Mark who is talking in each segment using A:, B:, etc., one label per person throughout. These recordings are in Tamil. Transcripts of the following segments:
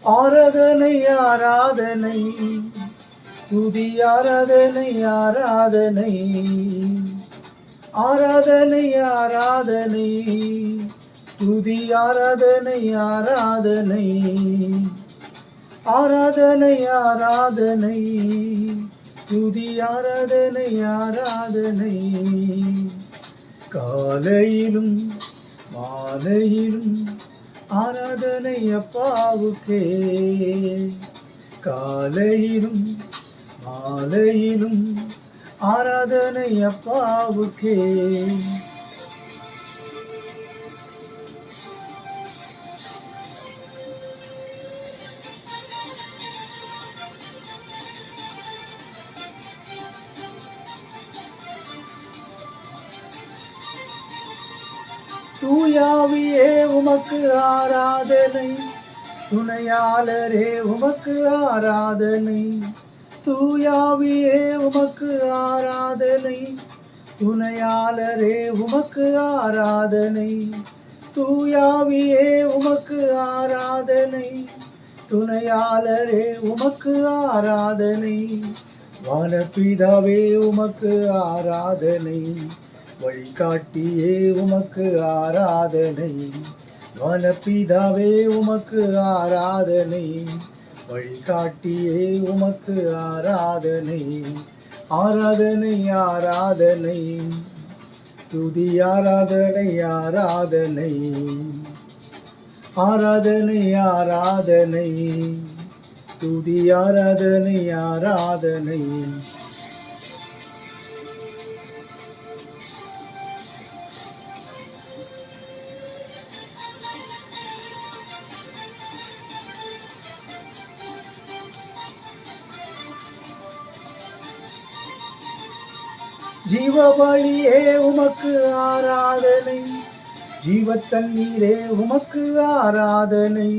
A: ஆராதனை ஆராதனை துதி ஆராதனை ஆராதனை ஆராதனை ஆராதனை துதி ஆராதனை ஆராதனை ஆராதனை ஆராதனை துதி ஆராதனை ஆராதனை காலையிலும் மாலையிலும் ஆராதனை அப்பாவுக்கே காலையிலும் மாலையிலும் ஆராதனை அப்பாவுக்கே தூயாவியே உமக்கு ஆராதனை துணையாளரே உமக்கு ஆராதனை தூயாவியே உமக்கு ஆராதனை துணையாளரே உமக்கு ஆராதனை தூயாவியே உமக்கு ஆராதனை துணையாளரே உமக்கு ஆராதனை வானபிதாவே உமக்கு ஆராதனை வழிகாட்டியே உமக்கு ஆராதனை வனப்பிதாவே உமக்கு ஆராதனை வழிகாட்டியே உமக்கு ஆராதனை ஆராதனை ஆராதனை துதி ஆராதனை ஆராதனை ஆராதனை ஆராதனை துதி ஆராதனை ஆராதனை ஜீவபலியே உமக்கு ஆராதனை ஜீவத்தண்ணீரே உமக்கு ஆராதனை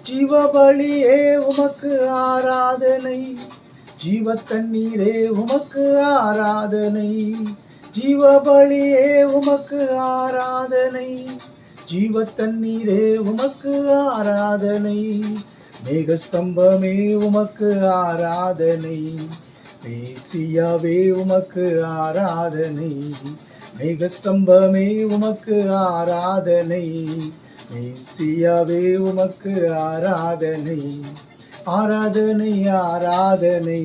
A: ஜீவபலியே உமக்கு ஆராதனை ஜீவத்தண்ணீரே உமக்கு ஆராதனை ஜீவபலியே உமக்கு ஆராதனை ஜீவத்தண்ணீரே உமக்கு ஆராதனை மேகஸ்தம்பமே உமக்கு ஆராதனை மேசியாவே உமக்கு ஆராதனை மேகஸ்தம்பமே உமக்கு ஆராதனை மேசியாவே உமக்கு ஆராதனை ஆராதனை ஆராதனை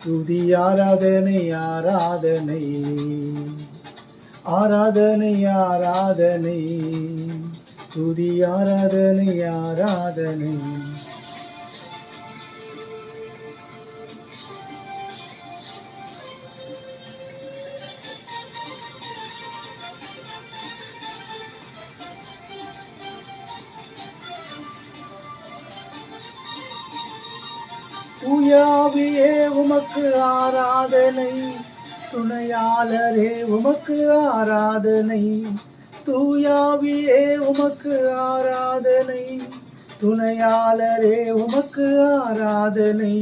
A: துதி ஆராதனை ஆராதனை ஆராதனை ஆராதனை துதி ஆராதனை ஆராதனை தூயாவியே உமக்கு ஆராதனை துணையாளரே உமக்கு ஆராதனை தூயாவியே உமக்கு ஆராதனை துணையாளரே உமக்கு ஆராதனை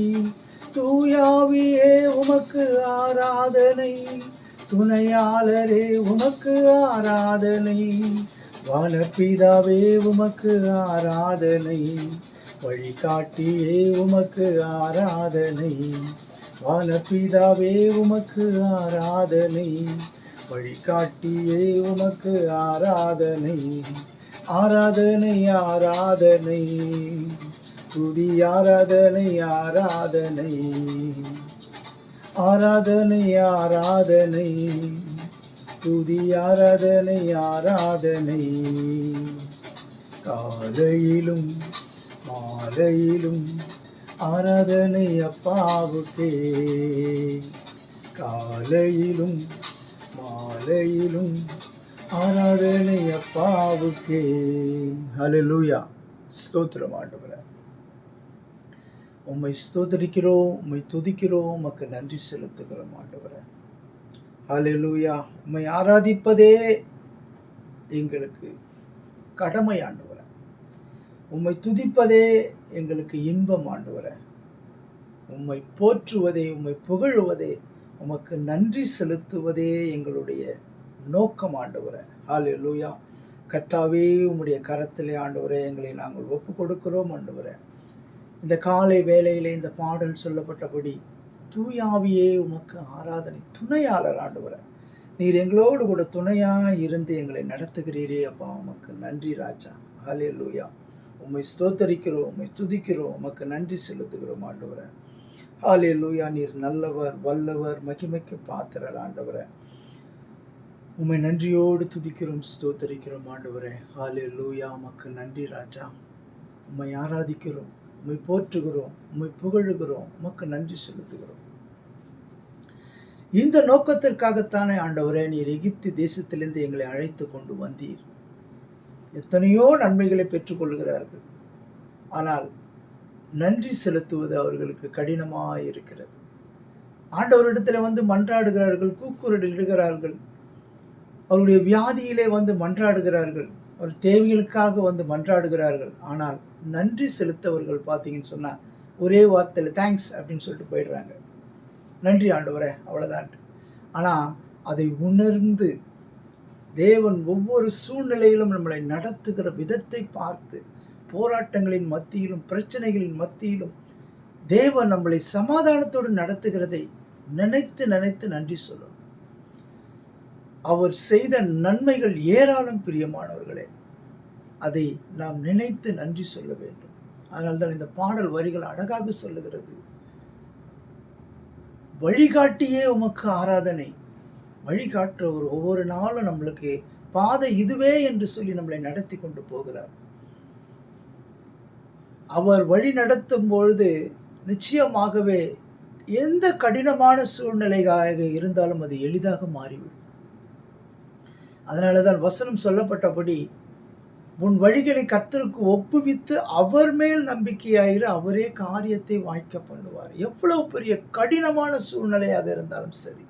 A: தூயாவியே உமக்கு ஆராதனை துணையாளரே உமக்கு ஆராதனை வானபிதாவே உமக்கு ஆராதனை வழிகாட்டியே உமக்கு ஆராதனை வானபிதாவே உமக்கு ஆராதனை வழிகாட்டியே உமக்கு ஆராதனை ஆராதனை ஆராதனை துதி ஆராதனை ஆராதனை ஆராதனை ஆராதனை துதி ஆராதனை ஆராதனை காலையிலும் மாலையிலும் ஆராதனை அப்பாவுக்கே காலையிலும் மாலையிலும் ஆராதனை அப்பாவுக்கே. ஹல்லேலூயா. ஸ்தோத்திரம் ஆண்டவரே, உம்மை ஸ்தோத்திரிக்கிறோம், உம்மை துதிக்கிறோம், உமக்கு நன்றி செலுத்துகிறோம் ஆண்டவரே. ஹல்லேலூயா. உம்மை ஆராதிப்பதே எங்களுக்கு கடமை ஆண்டவரே. உம்மை துதிப்பதே எங்களுக்கு இன்பம் ஆண்டவரே. உம்மை போற்றுவதே, உம்மை புகழுவதே, உமக்கு நன்றி செலுத்துவதே எங்களுடைய நோக்கம் ஆண்டவரே. ஹல்லேலூயா. கர்த்தாவே, உம்முடைய கரத்திலே ஆண்டவரே எங்களை நாங்கள் ஒப்பு கொடுக்கிறோம் ஆண்டவரே. இந்த காலை வேளையிலே இந்த பாடல் சொல்லப்பட்டபடி தூய ஆவியே உமக்கு ஆராதனை. துணையாளர் ஆண்டவரே, நீர் எங்களோடு கூட துணையா இருந்து எங்களை நடத்துகிறீரே அப்பா, உமக்கு நன்றி ராஜா. ஹல்லேலூயா. உம்மை ஸ்தோத்தரிக்கிறோம், உம்மை துதிக்கிறோம், உமக்கு நன்றி செலுத்துகிறோம் ஆண்டவரே. ஹல்லேலூயா. நீர் நல்லவர், வல்லவர், மகிமைக்கு பாத்திரர் ஆண்டவரே. உம்மை நன்றியோடு துதிக்கிறோம், ஸ்தோத்தரிக்கிறோம் ஆண்டவரே. ஹல்லேலூயா. உமக்கு நன்றி ராஜா. உம்மை ஆராதிக்கிறோம், உம்மை போற்றுகிறோம், உம்மை புகழுகிறோம், உமக்கு நன்றி செலுத்துகிறோம். இந்த நோக்கத்திற்காகத்தானே ஆண்டவரே நீர் எகிப்து தேசத்திலிருந்து எங்களை அழைத்து கொண்டு வந்தீர். எத்தனையோ நன்மைகளை பெற்றுக்கொள்கிறார்கள், ஆனால் நன்றி செலுத்துவது அவர்களுக்கு கடினமாக இருக்கிறது. ஆண்டவரிடத்தில் வந்து மன்றாடுகிறார்கள், கூக்குரலிடுகிறார்கள், அவருடைய வியாதியிலே வந்து மன்றாடுகிறார்கள், அவர் தேவைகளுக்காக வந்து மன்றாடுகிறார்கள். ஆனால் நன்றி செலுத்தவர்கள் பார்த்தீங்கன்னு சொன்னால் ஒரே வார்த்தையில் தேங்க்ஸ் அப்படின்னு சொல்லிட்டு போயிடுறாங்க. நன்றி ஆண்டவரே, அவ்வளோதான். ஆனால் அதை உணர்ந்து தேவன் ஒவ்வொரு சூழ்நிலையிலும் நம்மளை நடத்துகிற விதத்தை பார்த்து, போராட்டங்களின் மத்தியிலும் பிரச்சனைகளின் மத்தியிலும் தேவன் நம்மளை சமாதானத்தோடு நடத்துகிறதை நினைத்து நினைத்து நன்றி சொல்லணும். அவர் செய்த நன்மைகள் ஏராளம் பிரியமானவர்களே, அதை நாம் நினைத்து நன்றி சொல்ல வேண்டும். அதனால்தான் இந்த பாடல் வரிகள் அழகாக சொல்லுகிறது. வழிகாட்டியே உமக்கு ஆராதனை. வழிகாட்டுறவர் ஒவ்வொரு நாளும் நம்மளுக்கு பாதை இதுவே என்று சொல்லி நம்மளை நடத்தி கொண்டு போகிறார். அவர் வழி நடத்தும் பொழுது நிச்சயமாகவே எந்த கடினமான சூழ்நிலையாக இருந்தாலும் அது எளிதாக மாறிவிடும். அதனாலதான் வசனம் சொல்லப்பட்டபடி உன் வழிகளை கர்த்தருக்கு ஒப்புவித்து அவர் மேல் நம்பிக்கையாயிரு, அவரே காரியத்தை வாய்க்க பண்ணுவார். எவ்வளவு பெரிய கடினமான சூழ்நிலையாக இருந்தாலும் சரி,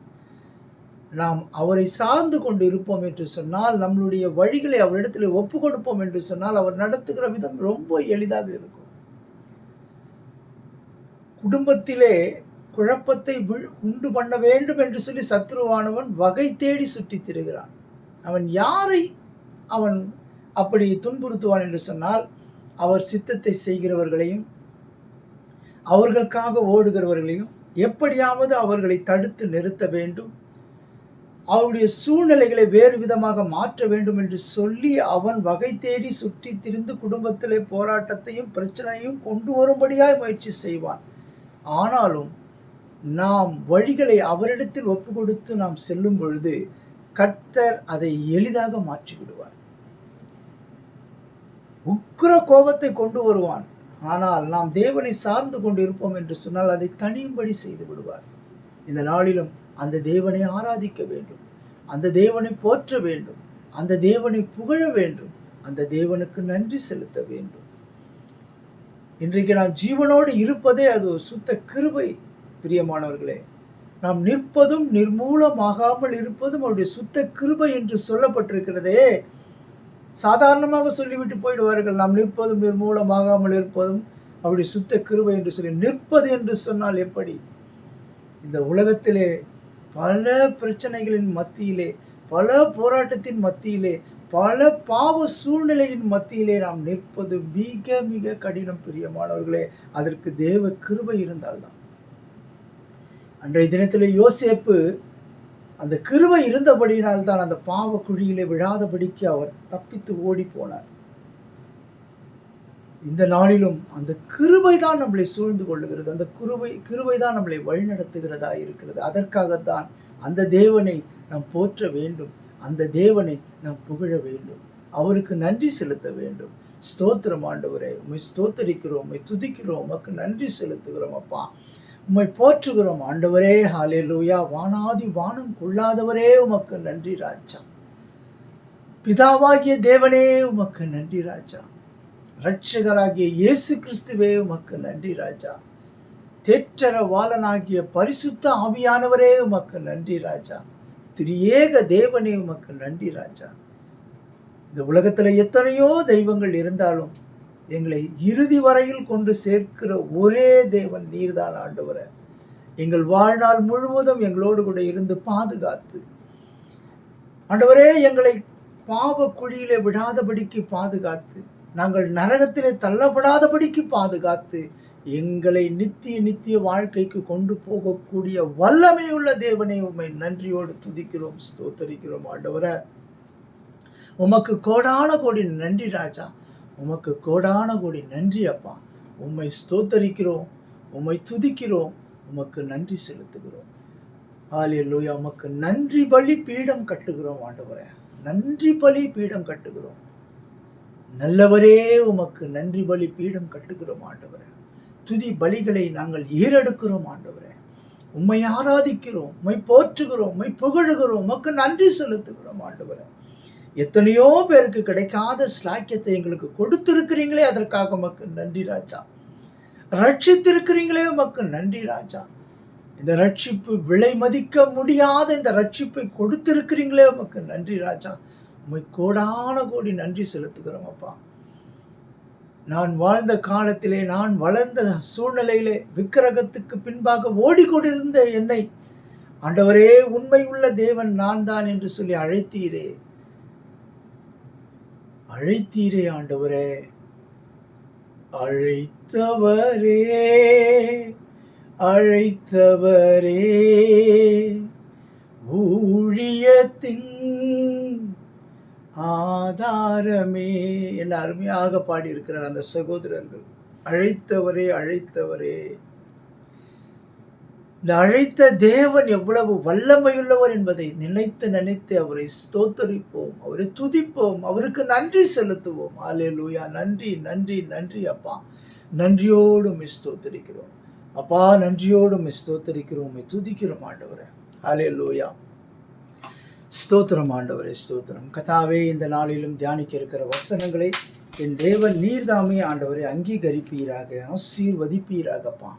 A: நாம் அவரை சார்ந்து கொண்டு இருப்போம் என்று சொன்னால், நம்மளுடைய வழிகளை அவரிடத்தில் ஒப்பு கொடுப்போம் என்று சொன்னால், அவர் நடத்துகிற விதம் ரொம்ப எளிதாக இருக்கும். குடும்பத்திலே குழப்பத்தை உண்டு பண்ண வேண்டும் என்று சொல்லி சத்ருவானவன் வகை தேடி சுற்றித் திரிகிறான். அவன் யாரை அவன் அப்படி துன்புறுத்துவான் என்று சொன்னால், அவர் சித்தத்தை செய்கிறவர்களையும் அவர்களுக்காக ஓடுகிறவர்களையும் எப்படியாவது அவர்களை தடுத்து நிறுத்த வேண்டும், அவருடைய சூழ்நிலைகளை வேறு விதமாக மாற்ற வேண்டும் என்று சொல்லி அவன் வகை தேடி சுற்றி திரிந்து குடும்பத்திலே போராட்டத்தையும் பிரச்சனையும் கொண்டு வரும்படியாய் முயற்சி செய்வான். ஆனாலும் நாம் வழிகளை அவரிடத்தில் ஒப்பு கொடுத்து நாம் செல்லும் பொழுது கர்த்தர் அதை எளிதாக மாற்றி விடுவார். உக்கிர கோபத்தை கொண்டு வருவான், ஆனால் நாம் தேவனை சார்ந்து கொண்டு இருப்போம் என்று சொன்னால் அதை தனியும்படி செய்து விடுவார். இந்த நாளிலும் அந்த தேவனை ஆராதிக்க வேண்டும், அந்த தேவனை போற்ற வேண்டும், அந்த தேவனை புகழ வேண்டும், அந்த தேவனுக்கு நன்றி செலுத்த வேண்டும். இன்றைக்கு நாம் ஜீவனோடு இருப்பதே அது சுத்த கிருபை பிரியமானவர்களே. நாம் நிற்பதும் நிர்மூலமாகாமல் இருப்பதும் அவருடைய சுத்த கிருபை என்று சொல்லப்பட்டிருக்கிறதே. சாதாரணமாக சொல்லிவிட்டு போயிடுவார்கள், நாம் நிற்பதும் நிர்மூலமாகாமல் இருப்பதும் அவருடைய சுத்த கிருபை என்று சொல்லி. நிற்பது என்று சொன்னால் எப்படி? இந்த உலகத்திலே பல பிரச்சனைகளின் மத்தியிலே, பல போராட்டத்தின் மத்தியிலே, பல பாவ சூழ்நிலையின் மத்தியிலே நாம் நிற்பது மிக மிக கடினம் பிரியமானவர்களே. அதற்கு தேவ கிருபை இருந்தால்தான். அன்றைய தினத்திலே யோசேப்பு அந்த கிருபை இருந்தபடியினால்தான் அந்த பாவ குழியிலே விழாதபடிக்கு அவர் தப்பித்து ஓடி போனார். இந்த நாளிலும் அந்த கிருபை தான் நம்மளை சூழ்ந்து கொள்ளுகிறது, அந்த கிருபை தான் நம்மளை வழிநடத்துகிறதா இருக்கிறது. அதற்காகத்தான் அந்த தேவனை நாம் போற்ற வேண்டும், அந்த தேவனை நாம் புகழ வேண்டும், அவருக்கு நன்றி செலுத்த வேண்டும். ஸ்தோத்திரம் ஆண்டவரே, உம்மை ஸ்தோத்தரிக்கிறோம், உம்மை துதிக்கிறோம், உமக்கு நன்றி செலுத்துகிறோம் அப்பா, உம்மை போற்றுகிறோம் ஆண்டவரே. ஹல்லேலூயா. வானாதி வானம் கொள்ளாதவரே உமக்கு நன்றி ராஜா. பிதாவாகிய தேவனே உமக்கு நன்றி ராஜா. இரட்சகராகிய இயேசு கிறிஸ்துவே உமக்கு நன்றி ராஜா. தேற்றரவாளனாகிய பரிசுத்த ஆவியானவரே உமக்கு நன்றி ராஜா. திரியேக தேவனே உமக்கு நன்றி ராஜா. இந்த உலகத்துல எத்தனையோ தெய்வங்கள் இருந்தாலும் எங்களை இறுதி வரையில் கொண்டு சேர்க்கிற ஒரே தேவன் நீர்தான் ஆண்டவரே. எங்கள் வாழ்நாள் முழுவதும் எங்களோடு கூட இருந்து பாதுகாத்து ஆண்டவரே எங்களை பாவ குழியிலே விடாதபடிக்கு பாதுகாத்து, நாங்கள் நரகத்திலே தள்ளப்படாதபடிக்கு பாதுகாத்து, எங்களை நித்திய நித்திய வாழ்க்கைக்கு கொண்டு போகக்கூடிய வல்லமையுள்ள தேவனே, உம்மை நன்றியோடு துதிக்கிறோம், ஸ்தோத்தரிக்கிறோம் ஆண்டவரே. உமக்கு கோடான கோடி நன்றி ராஜா, உமக்கு கோடான கோடி நன்றி அப்பா. உம்மை ஸ்தோத்தரிக்கிறோம், உம்மை துதிக்கிறோம், உமக்கு நன்றி செலுத்துகிறோம். ஹல்லேலூயா. உமக்கு நன்றி பலி பீடம் கட்டுகிறோம் ஆண்டவரே, நன்றி பலி பீடம் கட்டுகிறோம். நல்லவரே, உமக்கு நன்றி பலி பீடம் கட்டுகிறோம் ஆண்டவரே. துதி பலிகளை நாங்கள் ஏறெடுக்கிறோம் ஆண்டவரே. உம்மை ஆராதிக்கிறோம், உம்மை போற்றுகிறோம், உம்மை புகழுகிறோம், உமக்கு நன்றி செலுத்துகிறோம் ஆண்டவரே. எத்தனையோ பேருக்கு கிடைக்காத ஸ்லாக்கியத்தை எங்களுக்கு கொடுத்திருக்கிறீங்களே, அதற்காக உமக்கு நன்றி ராஜா. ரட்சித்திருக்கிறீங்களே, உமக்கு நன்றி ராஜா. இந்த ரட்சிப்பு விலை மதிக்க முடியாத இந்த ரட்சிப்பை கொடுத்திருக்கிறீங்களே, உமக்கு நன்றி ராஜா. உம்மை கோடான கோடி நன்றி செலுத்துகிறோம் அப்பா. நான் வாழ்ந்த காலத்திலே, நான் வளர்ந்த சூழ்நிலையிலே விக்கிரகத்துக்கு பின்பாக ஓடிக்கொண்டிருந்த என்னை ஆண்டவரே, உண்மை உள்ள தேவன் நான் தான் என்று சொல்லி அழைத்தீரே ஆண்டவரே. அழைத்தவரே ஊழியத்தின் ஆதாரமே என்ன அருமையாக பாடியிருக்கிறார் அந்த சகோதரர்கள். அழைத்தவரே. இந்த அழைத்த தேவன் எவ்வளவு வல்லமையுள்ளவர் என்பதை நினைத்து அவரை ஸ்தோத்தரிப்போம், அவரை துதிப்போம், அவருக்கு நன்றி செலுத்துவோம். ஹல்லேலூயா. நன்றி அப்பா. நன்றியோடு ஸ்தோத்தரிக்கிறோம் அப்பா, நன்றியோடு ஸ்தோத்தரிக்கிறோம், துதிக்கிறோம் ஆண்டவரே. ஹல்லேலூயா. ஸ்தோத்திரம் ஆண்டவரே, ஸ்தோத்திரம். கர்த்தாவே, இந்த நாளிலும் தியானிக்க இருக்கிற வசனங்களை என் தேவன் நீர்தாமே ஆண்டவரை அங்கீகரிப்பீராக, ஆசீர்வதிப்பீராகப்பா.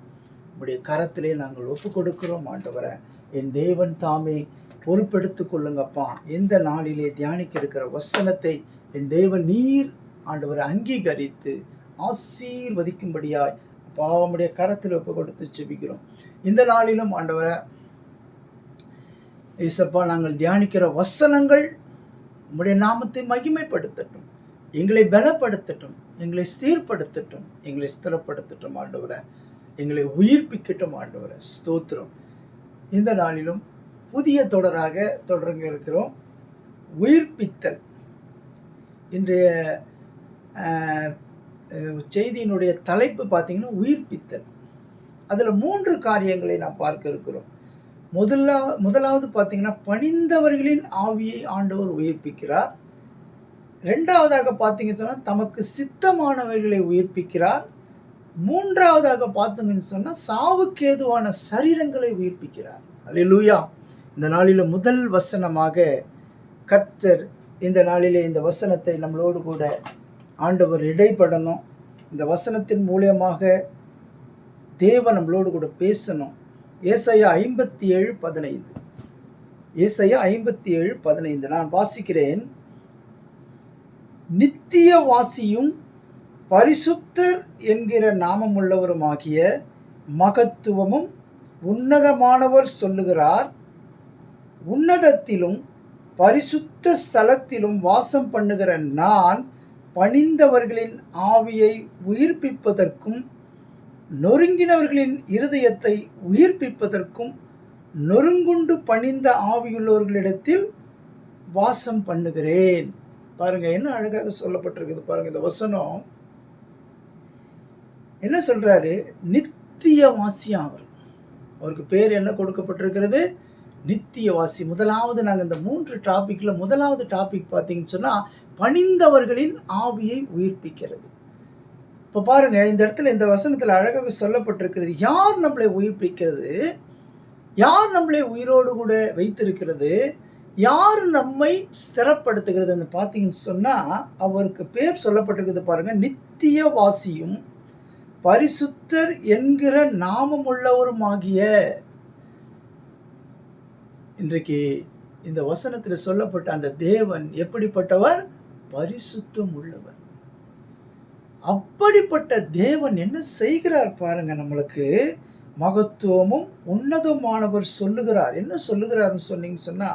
A: உடைய கரத்திலே நாங்கள் ஒப்பு கொடுக்கிறோம் ஆண்டவரை. என் தேவன் தாமே பொறுப்பெடுத்துக் கொள்ளுங்கப்பா. இந்த நாளிலே தியானிக்க இருக்கிற வசனத்தை என் தேவன் நீர் ஆண்டவரை அங்கீகரித்து ஆசீர்வதிக்கும்படியாய் அப்பா உடைய கரத்தில் ஒப்பு கொடுத்து செபிக்கிறோம். இந்த நாளிலும் ஆண்டவரை ஏசப்பா, நாங்கள் தியானிக்கிற வசனங்கள் உம்முடைய நாமத்தை மகிமைப்படுத்தட்டும், எங்களை பலப்படுத்தட்டும், எங்களை சீர்படுத்தட்டும், எங்களை ஸ்திரப்படுத்தட்டும் ஆண்டவரை. எங்களை உயிர்ப்பிக்கட்டும் ஆண்டவரை. ஸ்தோத்திரம். இந்த நாளிலும் புதிய தொடராக தொடங்க இருக்கிறோம், உயிர்ப்பித்தல். இன்றைய செய்தியினுடைய தலைப்பு பார்த்தீங்கன்னா உயிர்ப்பித்தல். அதில் 3 காரியங்களை நாம் பார்க்க இருக்கிறோம். முதலாவது பார்த்தீங்கன்னா, பணிந்தவர்களின் ஆவியை ஆண்டவர் உயிர்ப்பிக்கிறார். 2வதாக பார்த்தீங்கன்னு சொன்னால், தமக்கு சித்தமானவர்களை உயிர்ப்பிக்கிறார். 3வதாக பார்த்தீங்கன்னு சொன்னால், சாவுக்கேதுவான சரீரங்களை உயிர்ப்பிக்கிறார். அல்லேலூயா. இந்த நாளில் முதல் வசனமாக கர்த்தர் இந்த நாளிலே இந்த வசனத்தை நம்மளோடு கூட ஆண்டவர் இடைப்படணும். இந்த வசனத்தின் மூலமாக தேவன் நம்மளோடு கூட பேசணும். ஏசாயா 57:15. ஏசாயா 57:15 நான் வாசிக்கிறேன். நித்திய வாசியும் பரிசுத்தர் என்கிற நாமமுள்ளவருமாகிய மகத்துவமும் உன்னதமானவர் சொல்லுகிறார், உன்னதத்திலும் பரிசுத்த ஸ்தலத்திலும் வாசம் பண்ணுகிற நான் பணிந்தவர்களின் ஆவியை உயிர்ப்பிப்பதற்கும் நொறுங்கினவர்களின் இருதயத்தை உயிர்ப்பிப்பதற்கும் நொறுங்குண்டு பணிந்த ஆவியுள்ளவர்களிடத்தில் வாசம் பண்ணுகிறேன். பாருங்க, என்ன அழகாக சொல்லப்பட்டிருக்குது பாருங்க. இந்த வசனம் என்ன சொல்றாரு? நித்தியவாசியா அவருக்கு பேர் என்ன கொடுக்கப்பட்டிருக்கிறது? நித்தியவாசி. முதலாவது நாங்கள் இந்த 3 டாபிக்ல முதலாவது டாபிக் பார்த்தீங்கன்னு சொன்னா, பணிந்தவர்களின் ஆவியை உயிர்ப்பிக்கிறது. இப்போ பாருங்க, இந்த இடத்துல இந்த வசனத்தில் அழகாக சொல்லப்பட்டிருக்கிறது. யார் நம்மளை உயிர்ப்பிக்கிறது? யார் நம்மளை உயிரோடு கூட வைத்திருக்கிறது? யார் நம்மை ஸ்திரப்படுத்துகிறதுன்னு பார்த்தீங்கன்னு சொன்னால், அவருக்கு பேர் சொல்லப்பட்டிருக்கிறது பாருங்க. நித்தியவாசியும் பரிசுத்தர் என்கிற நாமம் உள்ளவருமாகிய. இன்றைக்கு இந்த வசனத்தில் சொல்லப்பட்ட அந்த தேவன் எப்படிப்பட்டவர்? பரிசுத்தம் உள்ளவர். அப்படிப்பட்ட தேவன் என்ன செய்கிறார் பாருங்க. நம்மளுக்கு மகத்துவமும் உன்னதமானவர் சொல்லுகிறார். என்ன சொல்லுகிறார்னு சொன்னீங்கன்னு சொன்னா,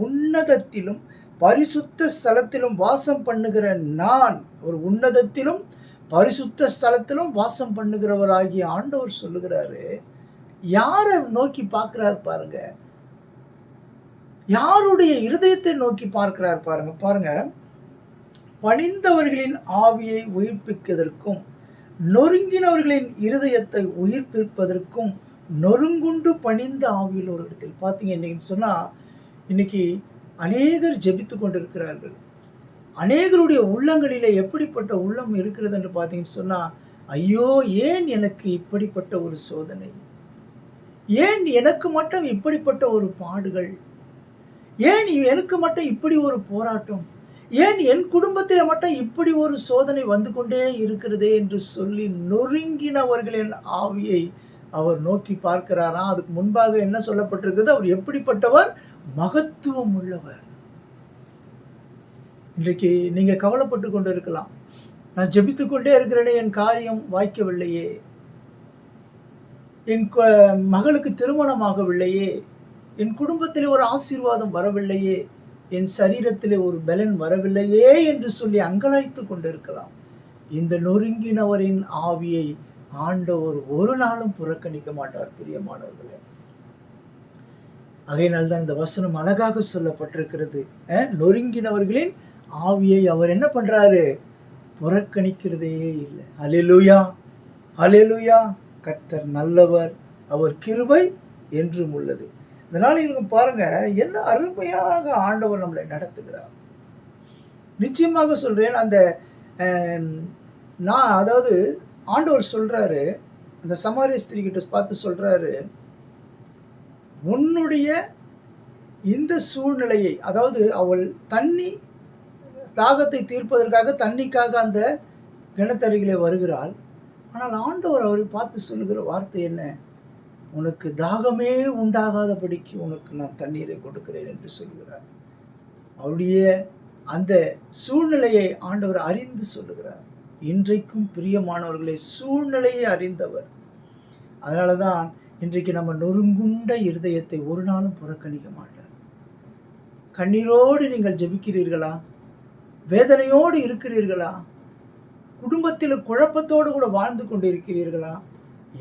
A: உன்னதத்திலும் பரிசுத்த ஸ்தலத்திலும் வாசம் பண்ணுகிற நான், ஒரு உன்னதத்திலும் பரிசுத்த ஸ்தலத்திலும் வாசம் பண்ணுகிறவராகிய ஆண்டவர் சொல்லுகிறாரு. யார நோக்கி பார்க்கிறார் பாருங்க. யாருடைய இருதயத்தை நோக்கி பார்க்கிறார் பாருங்க. பாருங்க, பணிந்தவர்களின் ஆவியை உயிர்ப்பிப்பதற்கும் நொறுங்கினவர்களின் இருதயத்தை உயிர்ப்பிப்பதற்கும் நொறுங்குண்டு பணிந்த ஆவியில் ஒரு இடத்தில் பார்த்தீங்க இன்னைக்கு சொன்னா, இன்னைக்கு அநேகர் ஜெபித்து கொண்டிருக்கிறார்கள். அநேகருடைய உள்ளங்களிலே எப்படிப்பட்ட உள்ளம் இருக்கிறது என்று பார்த்தீங்கன்னு சொன்னா, ஐயோ ஏன் எனக்கு இப்படிப்பட்ட ஒரு சோதனை, ஏன் எனக்கு மட்டும் இப்படிப்பட்ட ஒரு பாடுகள், ஏன் எனக்கு மட்டும் இப்படி ஒரு போராட்டம், ஏன் என் குடும்பத்தில மட்டும் இப்படி ஒரு சோதனை வந்து கொண்டே இருக்கிறதே என்று சொல்லி நொறுங்கினவர்களின் ஆவியை அவர் நோக்கி பார்க்கிறாராம். அதுக்கு முன்பாக என்ன சொல்லப்பட்டிருக்கிறது? அவர் எப்படிப்பட்டவர்? மகத்துவம் உள்ளவர். இன்றைக்கு நீங்க கவலைப்பட்டு கொண்டு இருக்கலாம். நான் ஜெபித்துக் கொண்டே இருக்கிறேனே, என் காரியம் வாய்க்கவில்லையே, என் மகளுக்கு திருமணமாகவில்லையே, என் குடும்பத்திலே ஒரு ஆசீர்வாதம் வரவில்லையே, என் சரீரத்திலே ஒரு பலன் வரவில்லையே என்று சொல்லி அங்கலாய்த்து கொண்டிருக்கலாம். இந்த நொறுங்கினவரின் ஆவியை ஆண்டவர் ஒரு நாளும் புறக்கணிக்க மாட்டார் பிரியமானவர்களே. ஆகையினால்தான் இந்த வசனம் அழகாக சொல்லப்பட்டிருக்கிறது. நொறுங்கினவர்களின் ஆவியை அவர் என்ன பண்றாரு? புறக்கணிக்கிறதே இல்லை. அல்லேலூயா, அல்லேலூயா. கர்த்தர் நல்லவர், அவர் கிருபை என்றும் உள்ளது. இதனால இவங்க பாருங்க, என்ன அருமையாக ஆண்டவர் நம்மளை நடத்துகிறார். நிச்சயமாக சொல்றேன், அந்த நான் அதாவது ஆண்டவர் சொல்றாரு, அந்த சமாரிய ஸ்திரீ கிட்ட பார்த்து சொல்றாரு, உன்னுடைய இந்த சூழ்நிலையை, அதாவது அவள் தண்ணி தாகத்தை தீர்ப்பதற்காக தண்ணிக்காக அந்த கிணத்தருகிலே வருகிறாள். ஆனால் ஆண்டவர் அவரை பார்த்து சொல்லுகிற வார்த்தை என்ன? உனக்கு தாகமே உண்டாகாதபடிக்கு உனக்கு நான் தண்ணீரை கொடுக்கிறேன் என்று சொல்கிறார். அவருடைய அந்த சூழ்நிலையை ஆண்டவர் அறிந்து சொல்லுகிறார். இன்றைக்கும் பிரியமானவர்களே, சூழ்நிலையை அறிந்தவர். அதனாலதான் இன்றைக்கு நம்ம நொறுங்குண்ட இருதயத்தை ஒரு நாளும் புறக்கணிக்க மாட்டார். கண்ணீரோடு நீங்கள் ஜெபிக்கிறீர்களா? வேதனையோடு இருக்கிறீர்களா? குடும்பத்தில் குழப்பத்தோடு கூட வாழ்ந்து கொண்டிருக்கிறீர்களா?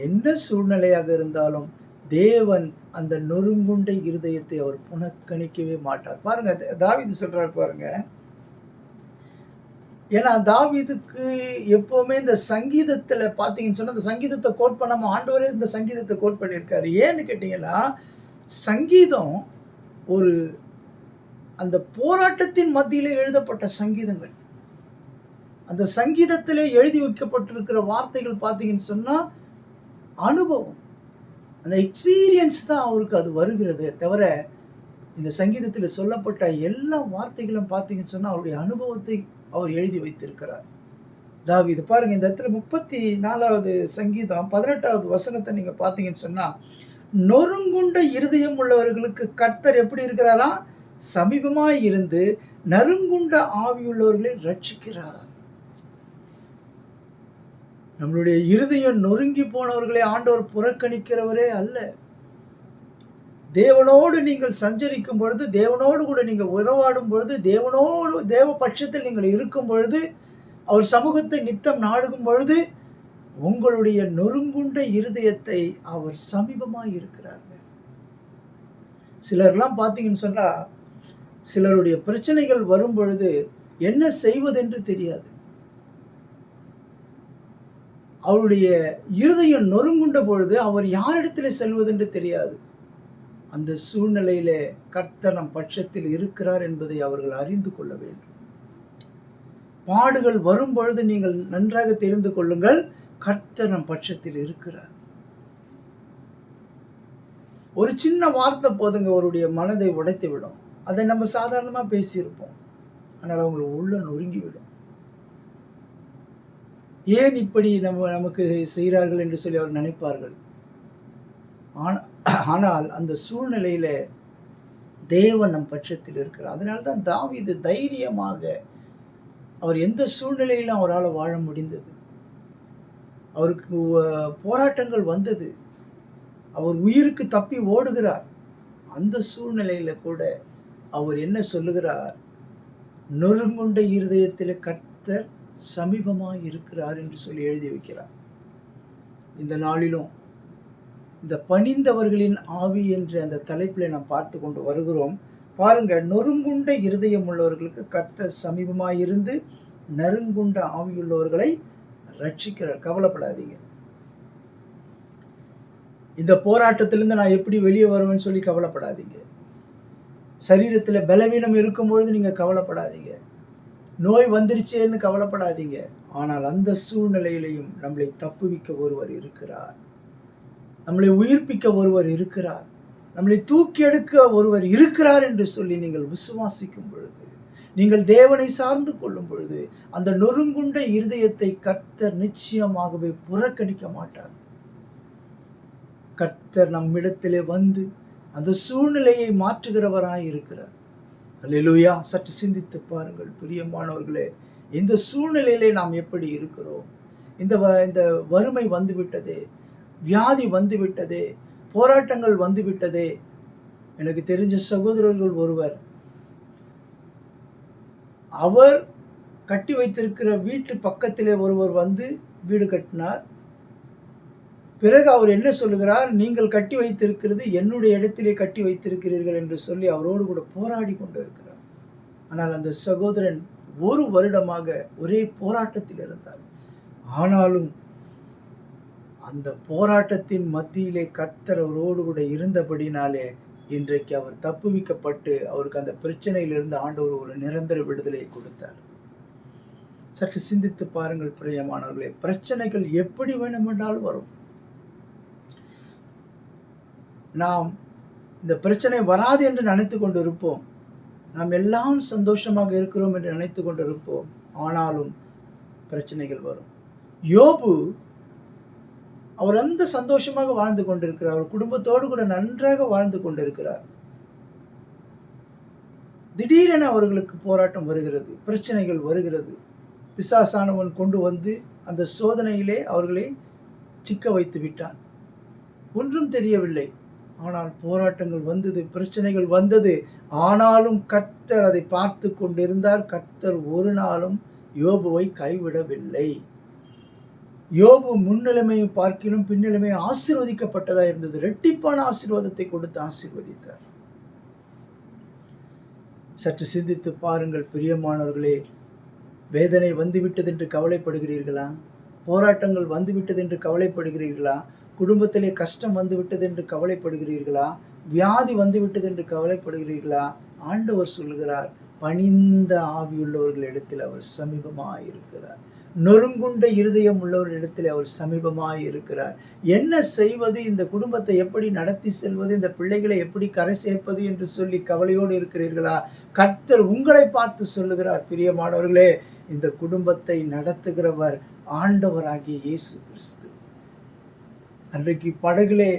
A: என்ன சூழ்நிலையாக இருந்தாலும் தேவன் அந்த நொறுங்குண்ட இருதயத்தை அவர் புறக்கணிக்கவே மாட்டார். பாருங்க, தாவீது சொல்றாரு பாருங்க. ஏன்னா தாவீதுக்கு எப்பவுமே இந்த சங்கீதத்துல பாத்தீங்கன்னு சொன்னா, இந்த சங்கீதத்தை கோட் பண்ணாம ஆண்டவரே இந்த சங்கீதத்தை கோட் பண்ணியிருக்காரு. ஏன்னு கேட்டீங்கன்னா, சங்கீதம் ஒரு அந்த போராட்டத்தின் மத்தியிலே எழுதப்பட்ட சங்கீதங்கள். அந்த சங்கீதத்திலே எழுதி வைக்கப்பட்டிருக்கிற வார்த்தைகள் பார்த்தீங்கன்னு சொன்னா, அனுபவம், அந்த எக்ஸ்பீரியன்ஸ் தான் அவருக்கு அது வருகிறது தவிர, இந்த சங்கீதத்தில் சொல்லப்பட்ட எல்லா வார்த்தைகளும் பார்த்தீங்கன்னு சொன்னா அவருடைய அனுபவத்தை அவர் எழுதி வைத்திருக்கிறார். தாவீது பாருங்க, இந்த இடத்துல 34வது சங்கீதம் 18வது வசனத்தை நீங்க பார்த்தீங்கன்னு சொன்னா, நொறுங்குண்ட இருதயம் உள்ளவர்களுக்கு கர்த்தர் எப்படி இருக்கிறாரா? சமீபமாய் இருந்து நறுங்குண்ட ஆவியுள்ளவர்களை ரட்சிக்கிறார். நம்மளுடைய இருதயம் நொறுங்கி போனவர்களை ஆண்டவர் புறக்கணிக்கிறவரே அல்ல. தேவனோடு நீங்கள் சஞ்சரிக்கும் பொழுது, தேவனோடு கூட நீங்கள் உறவாடும் பொழுது, தேவனோடு தேவ பட்சத்தில் நீங்கள் இருக்கும் பொழுது, அவர் சமூகத்தை நித்தம் நாடுகும் பொழுது, உங்களுடைய நொறுங்குண்ட இருதயத்தை அவர் சமீபமாய் இருக்கிறார்கள். சிலர்லாம் பார்த்தீங்கன்னு சொன்னா, சிலருடைய பிரச்சனைகள் வரும் பொழுது என்ன செய்வதென்று தெரியாது. அவருடைய இருதயம் நொறுங்குண்ட பொழுது அவர் யாரிடத்தில் செல்வதென்று தெரியாது. அந்த சூழ்நிலையில கர்த்தர் நம் பட்சத்தில் இருக்கிறார் என்பதை அவர்கள் அறிந்து கொள்ள வேண்டும். பாடுகள் வரும் பொழுது நீங்கள் நன்றாக தெரிந்து கொள்ளுங்கள், கர்த்தர் நம் பட்சத்தில் இருக்கிறார். ஒரு சின்ன வார்த்தை போதுங்க, அவருடைய மனதை உடைத்து விடும். அதை நம்ம சாதாரணமா பேசியிருப்போம், ஆனால் அவங்களுக்கு உள்ள நொறுங்கிவிடும். ஏன் இப்படி நமக்கு செய்கிறார்கள் என்று சொல்லி அவர் நினைப்பார்கள். ஆனால் அந்த சூழ்நிலையில தேவன் நம் பட்சத்தில் இருக்கிறார். அதனால்தான் தாவீது தைரியமாக அவர் எந்த சூழ்நிலையிலும் அவரால் வாழ முடிந்தது. அவருக்கு போராட்டங்கள் வந்தது, அவர் உயிருக்கு தப்பி ஓடுகிறார். அந்த சூழ்நிலையில கூட அவர் என்ன சொல்லுகிறார்? நொறுங்குண்ட இருதயத்தில் கர்த்தர் சமீபமாய் இருக்கிறார் என்று சொல்லி எழுதி வைக்கிறார். இந்த நாளிலும் இந்த பணிந்தவர்களின் ஆவி என்ற அந்த தலைப்பில் நாம் பார்த்து கொண்டு வருகிறோம். பாருங்க, நொறுங்குண்ட இருதயம் உள்ளவர்களுக்கு கர்த்தர் சமீபமாய் இருந்து நறுங்குண்ட ஆவியுள்ளவர்களை ரட்சிக்கிறார். கவலைப்படாதீங்க. இந்த போராட்டத்திலிருந்து நான் எப்படி வெளியே வருவேன்னு சொல்லி கவலைப்படாதீங்க. சரீரத்தில் பலவீனம் இருக்கும் பொழுது நீங்க கவலைப்படாதீங்க. நோய் வந்துருச்சேன்னு கவலைப்படாதீங்க. ஆனால் அந்த சூழ்நிலையிலையும் நம்மளை தப்புவிக்க ஒருவர் இருக்கிறார், நம்மளை உயிர்ப்பிக்க ஒருவர் இருக்கிறார், நம்மளை தூக்கி எடுக்க ஒருவர் இருக்கிறார் என்று சொல்லி நீங்கள் விசுவாசிக்கும் பொழுது, நீங்கள் தேவனை சார்ந்து கொள்ளும் பொழுது, அந்த நொறுங்குண்ட இருதயத்தை கர்த்தர் நிச்சயமாகவே புறக்கணிக்க மாட்டார். கர்த்தர் நம்மிடத்திலே வந்து அந்த சூழ்நிலையை மாற்றுகிறவராய் இருக்கிறார். அல்லேலூயா. சற்று சிந்தித்து பாருங்கள் பிரியமானவர்களே, இந்த சூழ்நிலையிலே நாம் எப்படி இருக்கிறோம்? இந்த வறுமை வந்துவிட்டதே, வியாதி வந்துவிட்டதே, போராட்டங்கள் வந்துவிட்டதே. எனக்கு தெரிஞ்ச சகோதரர்கள் ஒருவர், அவர் கட்டி வைத்திருக்கிற வீட்டு பக்கத்திலே ஒருவர் வந்து வீடு கட்டினார். பிறகு அவர் என்ன சொல்லுகிறார், நீங்கள் கட்டி வைத்திருக்கிறது என்னுடைய இடத்திலே கட்டி வைத்திருக்கிறீர்கள் என்று சொல்லி அவரோடு கூட போராடி கொண்டு இருக்கிறார். ஆனால் அந்த சகோதரன் 1 வருடமாக ஒரே போராட்டத்தில் இருந்தார். ஆனாலும் அந்த போராட்டத்தின் மத்தியிலே கர்த்தர் அவரோடு கூட இருந்தபடினாலே இன்றைக்கு அவர் தப்புவிக்கப்பட்டு அவருக்கு அந்த பிரச்சனையிலிருந்து ஆண்டவர் ஒரு நிரந்தர விடுதலை கொடுத்தார். சற்று சிந்தித்து பாருங்கள் பிரியமானவர்களே, பிரச்சனைகள் எப்படி வேண்டுமென்றால் வரும். நாம் இந்த பிரச்சனை வராது என்று நினைத்து கொண்டு இருப்போம். நாம் எல்லாம் சந்தோஷமாக இருக்கிறோம் என்று நினைத்து கொண்டு இருப்போம். ஆனாலும் பிரச்சனைகள் வரும். யோபு, அவர் அந்த சந்தோஷமாக வாழ்ந்து கொண்டிருக்கிறார், அவர் குடும்பத்தோடு கூட நன்றாக வாழ்ந்து கொண்டிருக்கிறார். திடீரென அவர்களுக்கு போராட்டம் வருகிறது, பிரச்சனைகள் வருகிறது. பிசாசானவன் கொண்டு வந்து அந்த சோதனையிலே அவர்களை சிக்க வைத்து விட்டான். ஒன்றும் தெரியவில்லை. ஆனால் போராட்டங்கள் வந்தது, பிரச்சனைகள் வந்தது. ஆனாலும் கர்த்தர் அதை பார்த்து கொண்டிருந்தார். கர்த்தர் ஒரு நாளும் யோபுவை கைவிடவில்லை. யோபு முன்னிலைமையை பார்க்கிலும் பின்னிலைமை ஆசீர்வதிக்கப்பட்டதா இருந்தது. இரட்டிப்பான ஆசீர்வாதத்தை கொடுத்து ஆசீர்வதித்தார். சற்று சிந்தித்து பாருங்கள் பிரியமானவர்களே, வேதனை வந்துவிட்டது என்று கவலைப்படுகிறீர்களா? போராட்டங்கள் வந்துவிட்டது என்று கவலைப்படுகிறீர்களா? குடும்பத்திலே கஷ்டம் வந்துவிட்டது என்று கவலைப்படுகிறீர்களா? வியாதி வந்துவிட்டது என்று கவலைப்படுகிறீர்களா? ஆண்டவர் சொல்லுகிறார், பணிந்த ஆவியுள்ளவர்களிடத்தில் அவர் சமீபமாய் இருக்கிறார். நொறுங்குண்ட இருதயம் உள்ளவர்களிடத்தில் அவர் சமீபமாய் இருக்கிறார். என்ன செய்வது, இந்த குடும்பத்தை எப்படி நடத்தி செல்வது, இந்த பிள்ளைகளை எப்படி கரை சேர்ப்பது என்று சொல்லி கவலையோடு இருக்கிறீர்களா? கர்த்தர் உங்களை பார்த்து சொல்லுகிறார், பிரியமானவர்களே, இந்த குடும்பத்தை நடத்துகிறவர் ஆண்டவராகிய இயேசு கிறிஸ்து. அன்றைக்கு படகிலே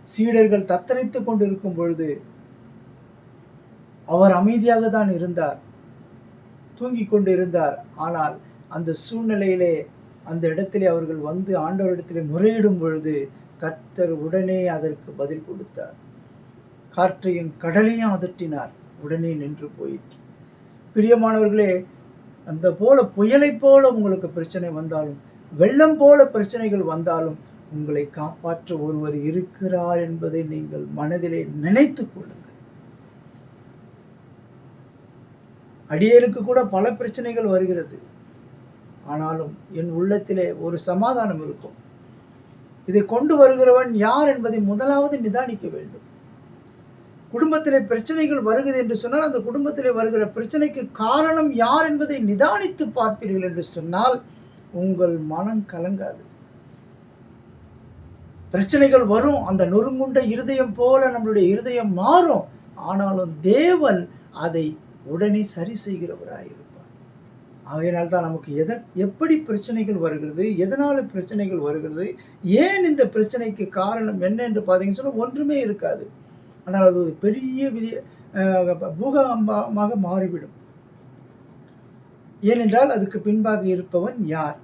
A: சீடர்கள் தத்தளித்துக் கொண்டிருக்கும் பொழுது அவர் அமைதியாக தான் இருந்தார், தூங்கிக் கொண்டு இருந்தார். ஆனால் அந்த சூழ்நிலையிலே அந்த இடத்திலே அவர்கள் வந்து ஆண்டவரிடத்திலே முறையிடும் பொழுது கர்த்தர் உடனே அதற்கு பதில் கொடுத்தார். காற்றையும் கடலையும் அதட்டினார், உடனே நின்று போயிற்று. பிரியமானவர்களே, அந்த போல புயலை போல உங்களுக்கு பிரச்சனை வந்தாலும், வெள்ளம் போல பிரச்சனைகள் வந்தாலும், உங்களை காப்பாற்ற ஒருவர் இருக்கிறார் என்பதை நீங்கள் மனதிலே நினைத்துக் கொள்ளுங்கள். அடியேனுக்கு கூட பல பிரச்சனைகள் வருகிறது. ஆனாலும் என் உள்ளத்திலே ஒரு சமாதானம் இருக்கும். இதை கொண்டு வருகிறவன் யார் என்பதை முதலாவது நிதானிக்க வேண்டும். குடும்பத்திலே பிரச்சனைகள் வருகிறது என்று சொன்னால், அந்த குடும்பத்திலே வருகிற பிரச்சனைக்கு காரணம் யார் என்பதை நிதானித்து பார்ப்பீர்கள் என்று சொன்னால் உங்கள் மனம் கலங்காது. பிரச்சனைகள் வரும், அந்த நொறுங்குண்ட இருதயம் போல நம்மளுடைய இருதயம் மாறும். ஆனாலும் தேவன் அதை உடனே சரி செய்கிறவராயிருப்பார். ஆகையினால் தான் நமக்கு எப்படி பிரச்சனைகள் வருகிறது, எதனால பிரச்சனைகள் வருகிறது, ஏன் இந்த பிரச்சனைக்கு காரணம் என்ன என்று பார்த்தீங்கன்னு சொன்னால் ஒன்றுமே இருக்காது. ஆனால் அது ஒரு பெரிய பூகம்பமாக மாறிவிடும். ஏனென்றால் அதுக்கு பின்பாக இருப்பவன் யார்?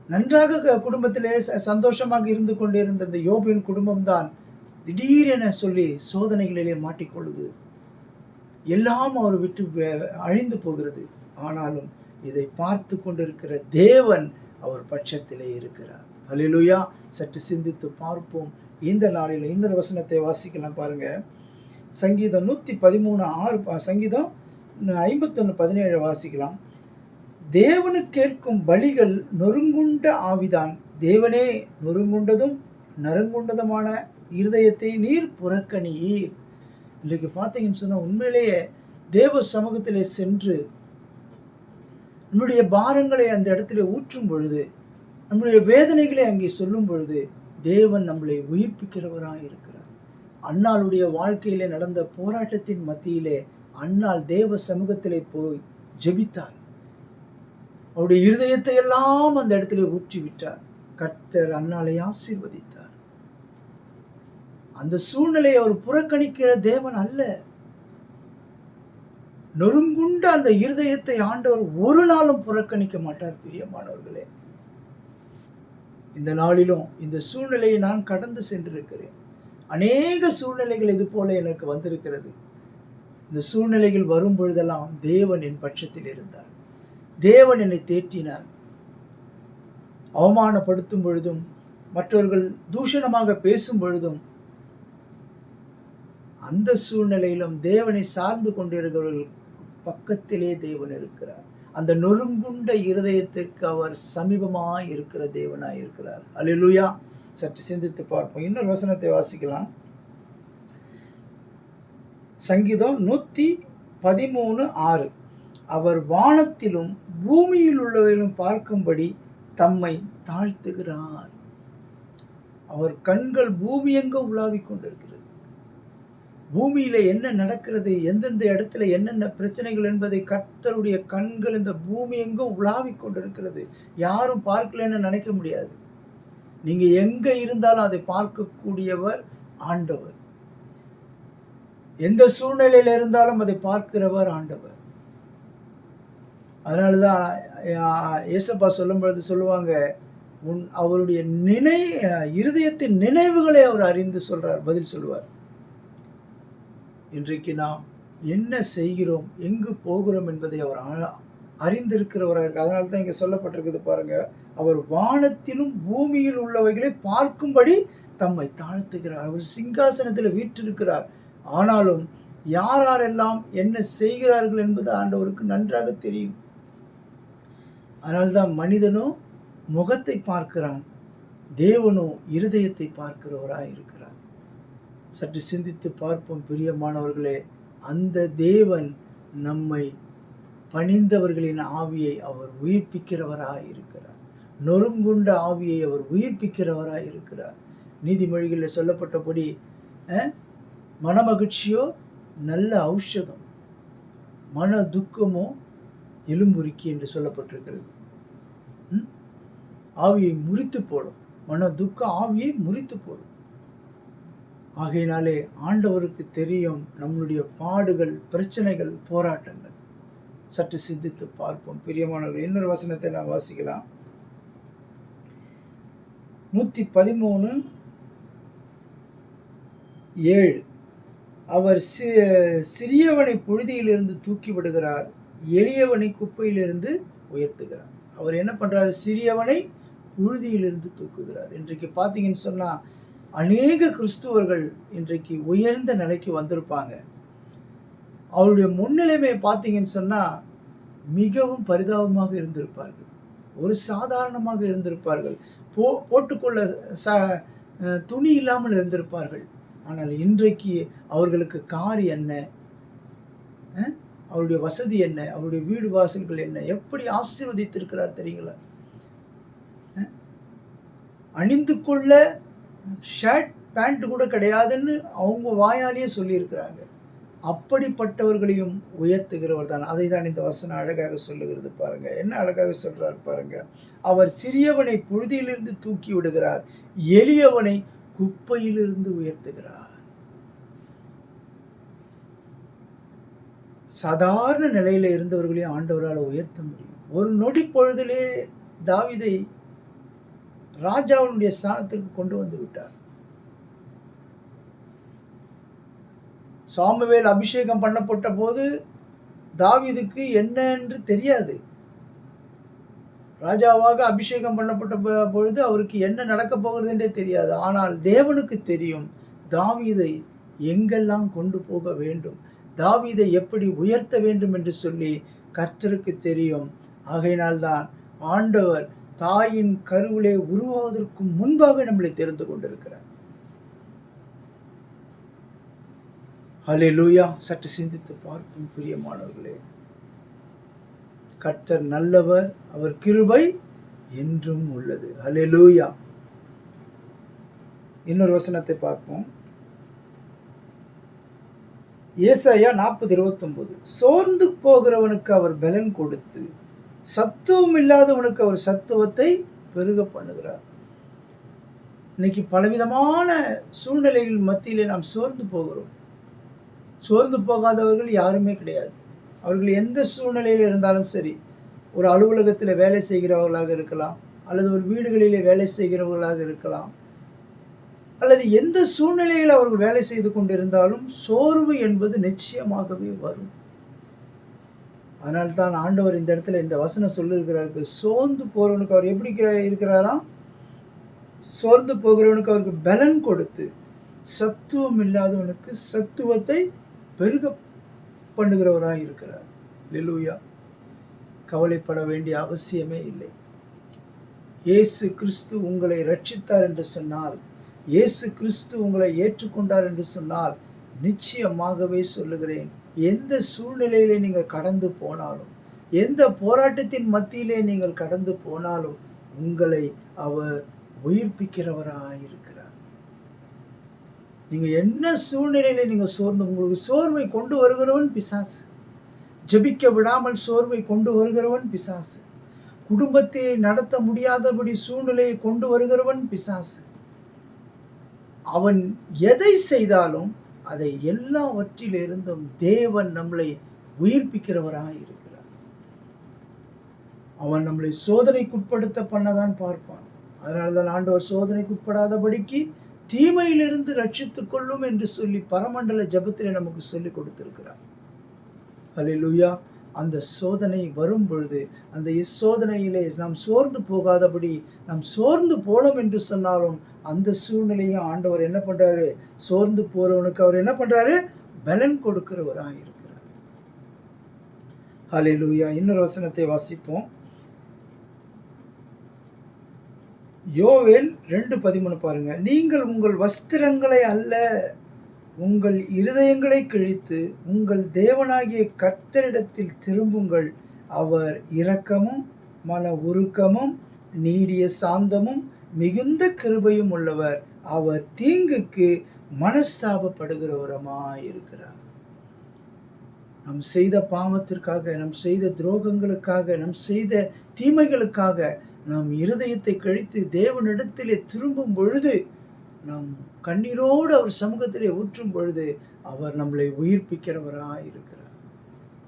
A: நன்றாக குடும்பத்திலே சந்தோஷமாக இருந்து கொண்டிருந்த இந்த யோபுவின் குடும்பம்தான் திடீரென சொல்லி சோதனைகளிலே மாட்டிக்கொள்ளுது. எல்லாம் அவர் விட்டு அழிந்து போகிறது. ஆனாலும் இதை பார்த்து கொண்டிருக்கிற தேவன் அவர் பட்சத்திலே இருக்கிறார். அல்லேலூயா. சற்று சிந்தித்து பார்ப்போம். இந்த நாளில் இன்னொரு வசனத்தை வாசிக்கலாம் பாருங்க. சங்கீதம் 113:6, சங்கீதம் 51:17 வாசிக்கலாம். தேவனுக்கு கேட்கும் பலிகள் நொறுங்குண்ட ஆவிதான். தேவனே, நொறுங்குண்டதும் நறுங்குண்டதுமான இருதயத்தை நீர் புறக்கணீர். இன்றைக்கு பார்த்தீங்கன்னு சொன்னால் உண்மையிலேயே தேவ சமூகத்திலே சென்று நம்முடைய பாரங்களை அந்த இடத்துல ஊற்றும் பொழுது, நம்முடைய வேதனைகளை அங்கே சொல்லும் பொழுது தேவன் நம்மளை உயிர்ப்பிக்கிறவராக இருக்கிறார். அன்னாளுடைய வாழ்க்கையிலே நடந்த போராட்டத்தின் மத்தியிலே அன்னாள் தேவ சமூகத்திலே போய் ஜெபித்தார். அவருடைய இருதயத்தை எல்லாம் அந்த இடத்திலே ஊற்றி விட்டார். கர்த்தர் அன்னாளை ஆசீர்வதித்தார். அந்த சூழ்நிலையை அவர் புறக்கணிக்கிற தேவன் அல்ல. நொறுங்குண்ட அந்த இருதயத்தை ஆண்டவர் ஒரு நாளும் புறக்கணிக்க மாட்டார். பிரியமானவர்களே, இந்த நாளிலும் இந்த சூழ்நிலையை நான் கடந்து சென்றிருக்கிறேன். அநேக சூழ்நிலைகள் இது போல எனக்கு வந்திருக்கிறது. இந்த சூழ்நிலைகள் வரும் பொழுதெல்லாம் தேவன் என் பட்சத்தில் இருந்தார். தேவன் என்னை தேற்றினார். அவமானப்படுத்தும் பொழுதும், மற்றவர்கள் தூஷணமாக பேசும் பொழுதும், அந்த சூழ்நிலையிலும் தேவனை சார்ந்து கொண்டிருக்கிறவர்கள் பக்கத்திலே தேவன் இருக்கிறார். அந்த நொறுங்குண்ட இருதயத்திற்கு அவர் சமீபமாய் இருக்கிற தேவனாய் இருக்கிறார். அல்லேலூயா. சற்று சிந்தித்து பார்ப்போம். இன்னொரு வசனத்தை வாசிக்கலாம். சங்கீதம் 113:6. அவர் வானத்திலும் பூமியில் உள்ளவையிலும் பார்க்கும்படி தம்மை தாழ்த்துகிறார். அவர் கண்கள் பூமி எங்க உலாவிக் கொண்டிருக்கிறது. பூமியில என்ன நடக்கிறது, எந்தெந்த இடத்துல என்னென்ன பிரச்சனைகள் என்பதை கர்த்தருடைய கண்கள் இந்த பூமி எங்கும் உலாவிக் கொண்டிருக்கிறது. யாரும் பார்க்கலன்னு நினைக்க முடியாது. நீங்க எங்க இருந்தாலும் அதை பார்க்கக்கூடியவர் ஆண்டவர். எந்த சூழ்நிலையில இருந்தாலும் அதை பார்க்கிறவர் ஆண்டவர். அதனாலதான் ஏசப்பா சொல்லும் பொழுது சொல்லுவாங்க, அவருடைய இருதயத்தின் நினைவுகளை அவர் அறிந்து சொல்றார், பதில் சொல்லுவார். இன்றைக்கு நாம் என்ன செய்கிறோம், எங்கு போகிறோம் என்பதை அவர் அறிந்திருக்கிறவராக இருக்கு. அதனால தான் இங்கே சொல்லப்பட்டிருக்குது பாருங்க, அவர் வானத்திலும் பூமியில் உள்ளவைகளை பார்க்கும்படி தம்மை தாழ்த்துகிறார். அவர் சிங்காசனத்தில் வீற்றிருக்கிறார். ஆனாலும் யாரெல்லாம் என்ன செய்கிறார்கள் என்பது ஆண்டவருக்கு நன்றாக தெரியும். அதனால்தான் மனிதனோ முகத்தை பார்க்கிறான், தேவனோ இருதயத்தை பார்க்கிறவராக இருக்கிறார். சற்று சிந்தித்து பார்ப்போம் பிரியமானவர்களே. அந்த தேவன் நம்மை பணிந்தவர்களின் ஆவியை அவர் உயிர்ப்பிக்கிறவராக இருக்கிறார். நொறுங்குண்ட ஆவியை அவர் உயிர்ப்பிக்கிறவராக இருக்கிறார். நீதிமொழிகளில் சொல்லப்பட்டபடி மனமகிழ்ச்சியோ நல்ல ஔஷதம், மன துக்கமோ எலும்புருக்கி என்று சொல்லப்பட்டிருக்கிறது. ஆவியை முறித்து போடும். மன துக்கம் ஆவியை முறித்து போடும். ஆகையினாலே ஆண்டவருக்கு தெரியும் நம்மளுடைய பாடுகள், பிரச்சனைகள், போராட்டங்கள். சற்று சிந்தித்து பார்ப்போம் பிரியமானவர்கள். இன்னொரு வசனத்தை நான் வாசிக்கலாம். 113:7. அவர் சிறியவனை புழுதியிலிருந்து தூக்கி விடுகிறார், எளியவனை குப்பையிலிருந்து உயர்த்துகிறார். அவர் என்ன பண்றாரு? சிறியவனை புழுதியிலிருந்து தூக்குகிறார். இன்றைக்கு பார்த்தீங்கன்னு சொன்னா அநேக கிறிஸ்துவர்கள் இன்றைக்கு உயர்ந்த நிலைக்கு வந்திருப்பாங்க. அவருடைய முன்னிலைமை பார்த்தீங்கன்னு சொன்னா மிகவும் பரிதாபமாக இருந்திருப்பார்கள். ஒரு சாதாரணமாக இருந்திருப்பார்கள். போட்டுக்கொள்ள துணி இல்லாமல் இருந்திருப்பார்கள். ஆனால் இன்றைக்கு அவர்களுக்கு கார் என்ன, அவருடைய வசதி என்ன, அவருடைய வீடு வாசல்கள் என்ன, எப்படி ஆசீர்வதித்திருக்கிறார் தெரியுங்களா? அணிந்து கொள்ள ஷர்ட் பேண்ட் கூட கிடையாதுன்னு அவங்க வாயாலேயே சொல்லியிருக்கிறாங்க. அப்படிப்பட்டவர்களையும் உயர்த்துகிறவர் தான். அதை தான் இந்த வசனம் அழகாக சொல்லுகிறது பாருங்க. என்ன அழகாக சொல்றார் பாருங்க. அவர் சிறியவனை புழுதியிலிருந்து தூக்கி விடுகிறார், எளியவனை குப்பையிலிருந்து உயர்த்துகிறார். சாதாரண நிலையில இருந்தவர்களையும் ஆண்டவரால் உயர்த்த முடியும். ஒரு நொடி பொழுதிலே தாவீதை ராஜாவுடைய ஸ்தானத்திற்கு கொண்டு வந்து விட்டார். சாமுவேல் அபிஷேகம் பண்ணப்பட்ட போது தாவீதுக்கு என்ன என்று தெரியாது. ராஜாவாக அபிஷேகம் பண்ணப்பட்ட பொழுது அவருக்கு என்ன நடக்கப் போகிறது என்றே தெரியாது. ஆனால் தேவனுக்கு தெரியும் தாவீதை எங்கெல்லாம் கொண்டு போக வேண்டும், தாவீதை எப்படி உயர்த்த வேண்டும் என்று சொல்லி கர்த்தருக்கு தெரியும். ஆகையினால்தான் ஆண்டவர் தாயின் கருவிலே உருவாவதற்கு முன்பாக நம்மளை தெரிந்து கொண்டிருக்கிறார். ஹல்லேலூயா. சற்று சிந்தித்து பார்க்கும் பிரியமானவர்களே, கர்த்தர் நல்லவர், அவர் கிருபை என்றும் உள்ளது. ஹல்லேலூயா. இன்னொரு வசனத்தை பார்ப்போம். ஏசாயா 40:29. சோர்ந்து போகிறவனுக்கு அவர் பலன் கொடுத்து சத்துவம் இல்லாதவனுக்கு அவர் சத்துவத்தை பெருக பண்ணுகிறார். இன்னைக்கு பலவிதமான சூழ்நிலைகள் மத்தியிலே நாம் சோர்ந்து போகிறோம். சோர்ந்து போகாதவர்கள் யாருமே கிடையாது. அவர்கள் எந்த சூழ்நிலையில் இருந்தாலும் சரி, ஒரு அலுவலகத்தில் வேலை செய்கிறவர்களாக இருக்கலாம், அல்லது ஒரு வீடுகளிலே வேலை செய்கிறவர்களாக இருக்கலாம், அல்லது எந்த சூழ்நிலையில் அவர்கள் வேலை செய்து கொண்டிருந்தாலும் சோர்வு என்பது நிச்சயமாகவே வரும். அதனால்தான் ஆண்டவர் இந்த இடத்துல இந்த வசனம் சொல்லியிருக்கிறார்கள், சோர்ந்து போகிறவனுக்கு அவர் எப்படி இருக்கிறாராம்? சோர்ந்து போகிறவனுக்கு அவருக்கு பலன் கொடுத்து சத்துவம் இல்லாதவனுக்கு சத்துவத்தை பெருக பண்ணுகிறவராக இருக்கிறார். அல்லேலூயா. கவலைப்பட வேண்டிய அவசியமே இல்லை. இயேசு கிறிஸ்து உங்களை ரட்சித்தார் என்று சொன்னால், இயேசு கிறிஸ்து உங்களை ஏற்றுக்கொண்டார் என்று சொன்னால், நிச்சயமாகவே சொல்லுகிறேன், எந்த சூழ்நிலையிலே நீங்கள் கடந்து போனாலும், எந்த போராட்டத்தின் மத்தியிலே நீங்கள் கடந்து போனாலும் உங்களை அவர் உயிர்ப்பிக்கிறவராக இருக்கிறார். நீங்க என்ன சூழ்நிலையில நீங்க சோர்ந்து, உங்களுக்கு சோர்வை கொண்டு வருகிறவன் பிசாசு. ஜெபிக்க விடாமல் சோர்வை கொண்டு வருகிறவன் பிசாசு. குடும்பத்தை நடத்த முடியாதபடி சூழ்நிலையை கொண்டு வருகிறவன் பிசாசு. அவன் எதை செய்தாலும் அதை எல்லாவற்றிலிருந்தும் தேவன் நம்மளை உயிர்ப்பிக்கிறவராக இருக்கிறார். அவன் நம்மளை சோதனைக்குட்படுத்த பண்ணதான் பார்ப்பான். அதனால்தான் ஆண்டவர் சோதனைக்குட்படாதபடிக்கு தீமையிலிருந்து ரட்சித்துக் கொள்ளும் என்று சொல்லி பரமண்டல ஜெபத்திலே நமக்கு சொல்லிக் கொடுத்திருக்கிறார். அல்லேலூயா. அந்த சோதனை வரும் பொழுது, அந்த சோதனையிலே நாம் சோர்ந்து போகாதபடி, நாம் சோர்ந்து போனோம் என்று சொன்னாலும் அந்த சூழ்நிலையும் ஆண்டவர் என்ன பண்றாரு? சோர்ந்து போறவனுக்கு அவர் என்ன பண்றாரு? பலன் கொடுக்கிறவராக இருக்கிறார். அல்லேலூயா. இன்னொரு வசனத்தை வாசிப்போம். யோவேல் 2:13 பாருங்க. நீங்கள் உங்கள் வஸ்திரங்களை அல்ல, உங்கள் இருதயங்களை கிழித்து உங்கள் தேவனாகிய கர்த்தரிடத்தில் திரும்புங்கள். அவர் இரக்கமும் மன உருக்கமும் நீடிய சாந்தமும் மிகுந்த கிருபையும் உள்ளவர். அவர் தீங்குக்கு மனஸ்தாபப்படுகிறவருமாயிருக்கிறார். நம் செய்த பாவத்திற்காக, நம் செய்த துரோகங்களுக்காக, நம் செய்த தீமைகளுக்காக நாம் இருதயத்தை கழித்து தேவனிடத்திலே திரும்பும் பொழுது, நாம் கண்ணீரோடு அவர் சமூகத்திலே ஊற்றும் பொழுது அவர் நம்மளை உயிர்ப்பிக்கிறவராக இருக்கிறார்.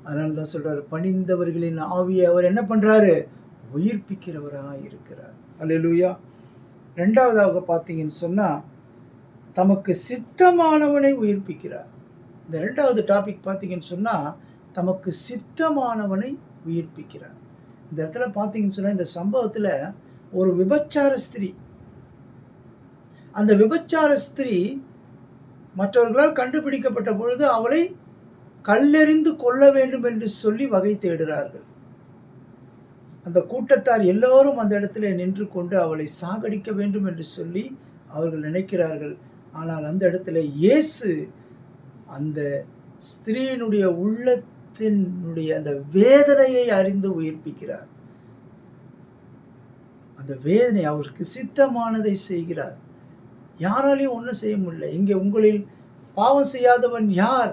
A: அதனால தான் சொல்றாரு, பணிந்தவர்களின் ஆவியை அவர் என்ன பண்றாரு? உயிர்ப்பிக்கிறவராக இருக்கிறார். அல்லேலூயா. ரெண்டாவதாக பார்த்தீங்கன்னு சொன்னா, தமக்கு சித்தமானவனை உயிர்ப்பிக்கிறார். இந்த ரெண்டாவது டாபிக் பார்த்தீங்கன்னு சொன்னா, தமக்கு சித்தமானவனை உயிர்ப்பிக்கிறார். இந்த இடத்துல பார்த்தீங்கன்னு சொன்னா, இந்த சம்பவத்துல ஒரு விபச்சார ஸ்திரீ, அந்த விபச்சார ஸ்திரீ மற்றவர்களால் கண்டுபிடிக்கப்பட்ட பொழுது அவளை கல்லெறிந்து கொள்ள வேண்டும் என்று சொல்லி வகை தேடுகிறார்கள். அந்த கூட்டத்தார் எல்லோரும் அந்த இடத்துல நின்று கொண்டு அவளை சாகடிக்க வேண்டும் என்று சொல்லி அவர்கள் நினைக்கிறார்கள். ஆனால் அந்த இடத்துல இயேசு அந்த ஸ்திரீயினுடைய உள்ளத்தினுடைய அந்த வேதனையை அறிந்து உயிர்ப்பிக்கிறார். அந்த வேதனை, அவருக்கு சித்தமானதை செய்கிறார். யாராலையும் ஒன்றும் செய்ய முடியல. இங்கே உங்களில் பாவம் செய்யாதவன் யார்?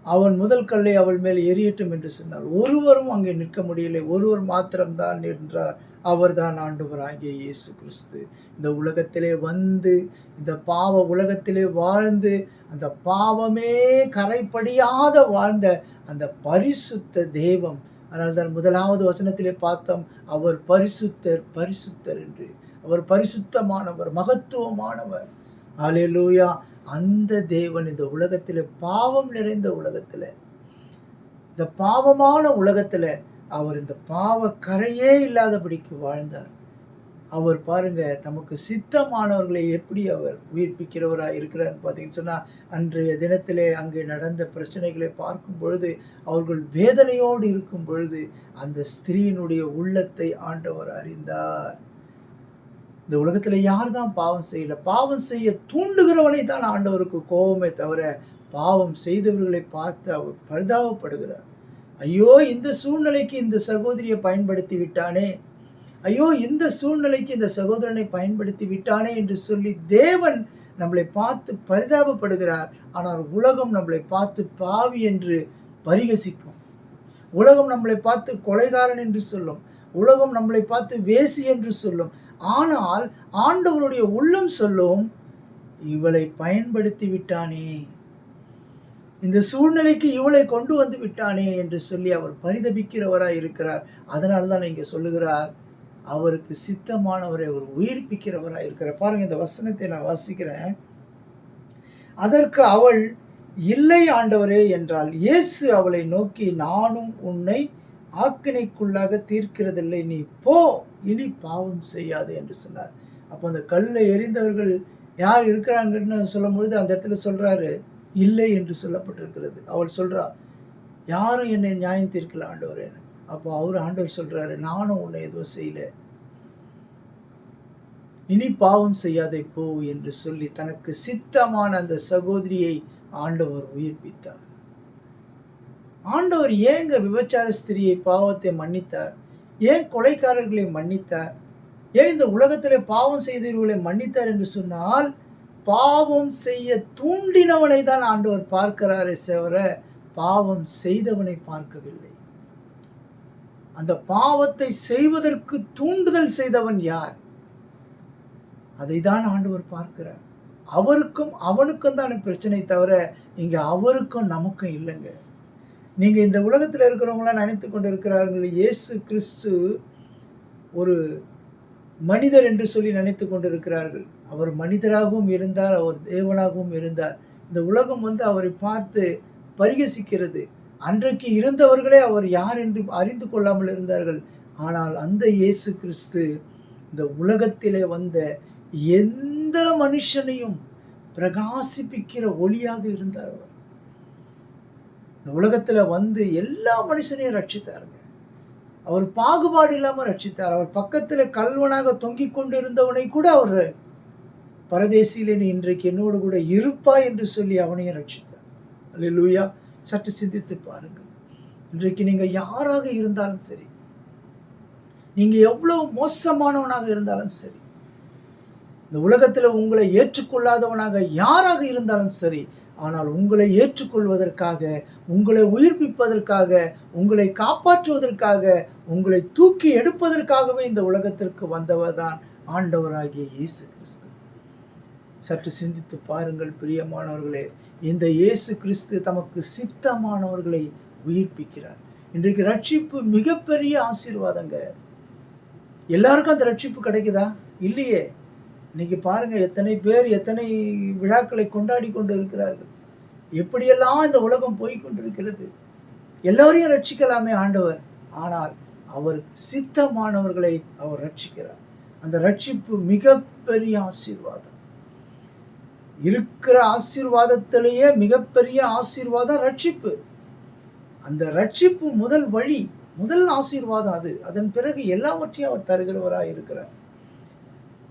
A: அவன் முதல் கல்லை அவள் மேல் எரியட்டும் என்று சொன்னார். ஒருவரும் அங்கே நிற்க முடியலை. ஒருவர் மாத்திரம்தான் நின்றார். அவர்தான் ஆண்டவராகிய இயேசு கிறிஸ்து. இந்த உலகத்திலே வந்து, இந்த பாவ உலகத்திலே வாழ்ந்து, அந்த பாவமே கரைப்படியாத வாழ்ந்த அந்த பரிசுத்த தெய்வம். அதனால்தான் முதலாவது வசனத்திலே பார்த்தோம், அவர் பரிசுத்தர் பரிசுத்தர் என்று. அவர் பரிசுத்தமானவர், மகத்துவமானவர். ஹல்லேலூயா. அந்த தேவன் இந்த உலகத்திலே, பாவம் நிறைந்த உலகத்திலே, இந்த பாவமான உலகத்திலே அவர் இந்த பாவ கரையே இல்லாதபடிக்கு வாழ்ந்தார். அவர் பாருங்க, தமக்கு சித்தமானவர்களை எப்படி அவர் உயிர்ப்பிக்கிறவராய் இருக்கிறார் பார்த்தீங்கன்னு சொன்னா, அன்றைய தினத்திலே அங்கே நடந்த பிரச்சனைகளை பார்க்கும் பொழுது, அவர்கள் வேதனையோடு இருக்கும் பொழுது, அந்த ஸ்திரீயினுடைய உள்ளத்தை ஆண்டவர் அறிந்தார். இந்த உலகத்துல யார் தான் பாவம் செய்யல? பாவம் செய்ய தூண்டுகிறவனை தான் ஆண்டவருக்கு கோபமே தவிர, பாவம் செய்தவர்களை பார்த்து அவர் பரிதாபப்படுகிறார். ஐயோ, இந்த சூழ்நிலைக்கு இந்த சகோதரியை பயன்படுத்தி விட்டானே, ஐயோ இந்த சூழ்நிலைக்கு இந்த சகோதரனை பயன்படுத்தி விட்டானே என்று சொல்லி தேவன் நம்மளை பார்த்து பரிதாபப்படுகிறார். ஆனால் உலகம் நம்மளை பார்த்து பாவி என்று பரிகசிக்கும். உலகம் நம்மளை பார்த்து கொலைகாரன் என்று சொல்லும். உலகம் நம்மளை பார்த்து வேசி என்று சொல்லும். ஆனால் ஆண்டவருடைய உள்ளம் சொல்லும், இவளை பயன்படுத்தி விட்டானே, இந்த சூழ்நிலைக்கு இவளை கொண்டு வந்து விட்டானே என்று சொல்லி அவர் பரிதபிக்கிறவராய் இருக்கிறார். அதனால்தான் இங்க சொல்லுகிறார், அவருக்கு சித்தமானவரை அவர் உயிர்ப்பிக்கிறவராய் இருக்கிறார். பாருங்க, இந்த வசனத்தை நான் வாசிக்கிறேன். அதற்கு அவள், இல்லை ஆண்டவரே என்றாள். இயேசு அவளை நோக்கி, நானும் உன்னை ஆக்கினைக்குள்ளாக தீர்க்கிறதில்லை, நீ போ, இனி பாவம் செய்யாது என்று சொன்னார். அப்போ அந்த கல்லை எறிந்தவர்கள் யார் இருக்கிறாங்கன்னு சொல்லும் பொழுது அந்த இடத்துல சொல்றாரு, இல்லை என்று சொல்லப்பட்டிருக்கிறது. அவள் சொல்றா, யாரும் என்னை நியாயம் தீர்க்கல ஆண்டவரேன்னு. அப்போ ஆண்டவர் சொல்றாரு, நானும் உன்னை எதுவும் செய்யல, இனி பாவம் செய்யாதே போ என்று சொல்லி தனக்கு சித்தமான அந்த சகோதரியை ஆண்டவர் உயிர்ப்பித்தார். ஆண்டவர் ஏங்க விபச்சார ஸ்திரியை பாவத்தை மன்னித்தார்? ஏன் கொலைக்காரர்களை மன்னித்தார்? ஏன் இந்த உலகத்திலே பாவம் செய்தவர்களை மன்னித்தார் என்று சொன்னால், பாவம் செய்ய தூண்டினவனை தான் ஆண்டவர் பார்க்கிறாரே தவிர பாவம் செய்தவனை பார்க்கவில்லை. அந்த பாவத்தை செய்வதற்கு தூண்டுதல் செய்தவன் யார்? அதை தான் ஆண்டவர் பார்க்கிறார். அவருக்கும் அவனுக்கும் தான் பிரச்சனை தவிர இங்க அவருக்கும் நமக்கும் இல்லைங்க. நீங்க இந்த உலகத்தில் இருக்கிறவங்களாம் நினைத்து கொண்டு இருக்கிறார்கள், இயேசு கிறிஸ்து ஒரு மனிதர் என்று சொல்லி நினைத்து கொண்டிருக்கிறார்கள். அவர் மனிதராகவும் இருந்தார், அவர் தேவனாகவும் இருந்தார். இந்த உலகம் அவரை பார்த்து பரிகசிக்கிறது. அன்றைக்கு இருந்தவர்களே அவர் யார் என்று அறிந்து கொள்ளாமல் இருந்தார்கள். ஆனால் அந்த இயேசு கிறிஸ்து இந்த உலகத்திலே வந்த எந்த மனுஷனையும் பிரகாசிப்பிக்கிற ஒளியாக இருந்தார். அவர் இந்த உலகத்துல எல்லா மனுஷனையும் ரட்சித்தாருங்க. அவர் பாகுபாடு இல்லாம ரட்சித்தார். அவர் பக்கத்துல கல்வனாக தொங்கிக் கொண்டிருந்தவனை கூட அவர், பரதேசியிலே நீ இன்றைக்கு என்னோடு கூட இருப்பாய் என்று சொல்லி அவனையும் ரட்சித்தார். அல்லேலூயா. சற்று சிந்தித்து பாருங்கள். இன்றைக்கு நீங்க யாராக இருந்தாலும் சரி, நீங்க எவ்வளவு மோசமானவனாக இருந்தாலும் சரி, இந்த உலகத்துல உங்களை ஏற்றுக்கொள்ளாதவனாக யாராக இருந்தாலும் சரி, ஆனால் உங்களை ஏற்றுக்கொள்வதற்காக, உங்களை உயிர்ப்பிப்பதற்காக, உங்களை காப்பாற்றுவதற்காக, உங்களை தூக்கி எடுப்பதற்காகவே இந்த உலகத்திற்கு வந்தவர் தான் ஆண்டவராகிய இயேசு கிறிஸ்து. சற்று சிந்தித்து பாருங்கள் பிரியமானவர்களே. இந்த இயேசு கிறிஸ்து தமக்கு சித்தமானவர்களை உயிர்ப்பிக்கிறார். இன்றைக்கு ரட்சிப்பு மிகப்பெரிய ஆசீர்வாதங்க. எல்லாருக்கும் அந்த ரட்சிப்பு கிடைக்குதா? இல்லையே. இன்னைக்கு பாருங்க, எத்தனை பேர் எத்தனை விழாக்களை கொண்டாடி கொண்டு இருக்கிறார்கள். எப்படியெல்லாம் இந்த உலகம் போய்கொண்டிருக்கிறது. எல்லோரையும் ரட்சிக்கலாமே ஆண்டவர். ஆனால் அவருக்கு சித்தமானவர்களை அவர் ரட்சிக்கிறார். அந்த ரட்சிப்பு மிகப்பெரிய ஆசீர்வாதம். இருக்கிற ஆசீர்வாதத்திலேயே மிகப்பெரிய ஆசீர்வாதம் ரட்சிப்பு. அந்த ரட்சிப்பு முதல் வழி, முதல் ஆசீர்வாதம் அது. அதன் பிறகு எல்லாவற்றையும் அவர் தருகிறவராய் இருக்கிறார்.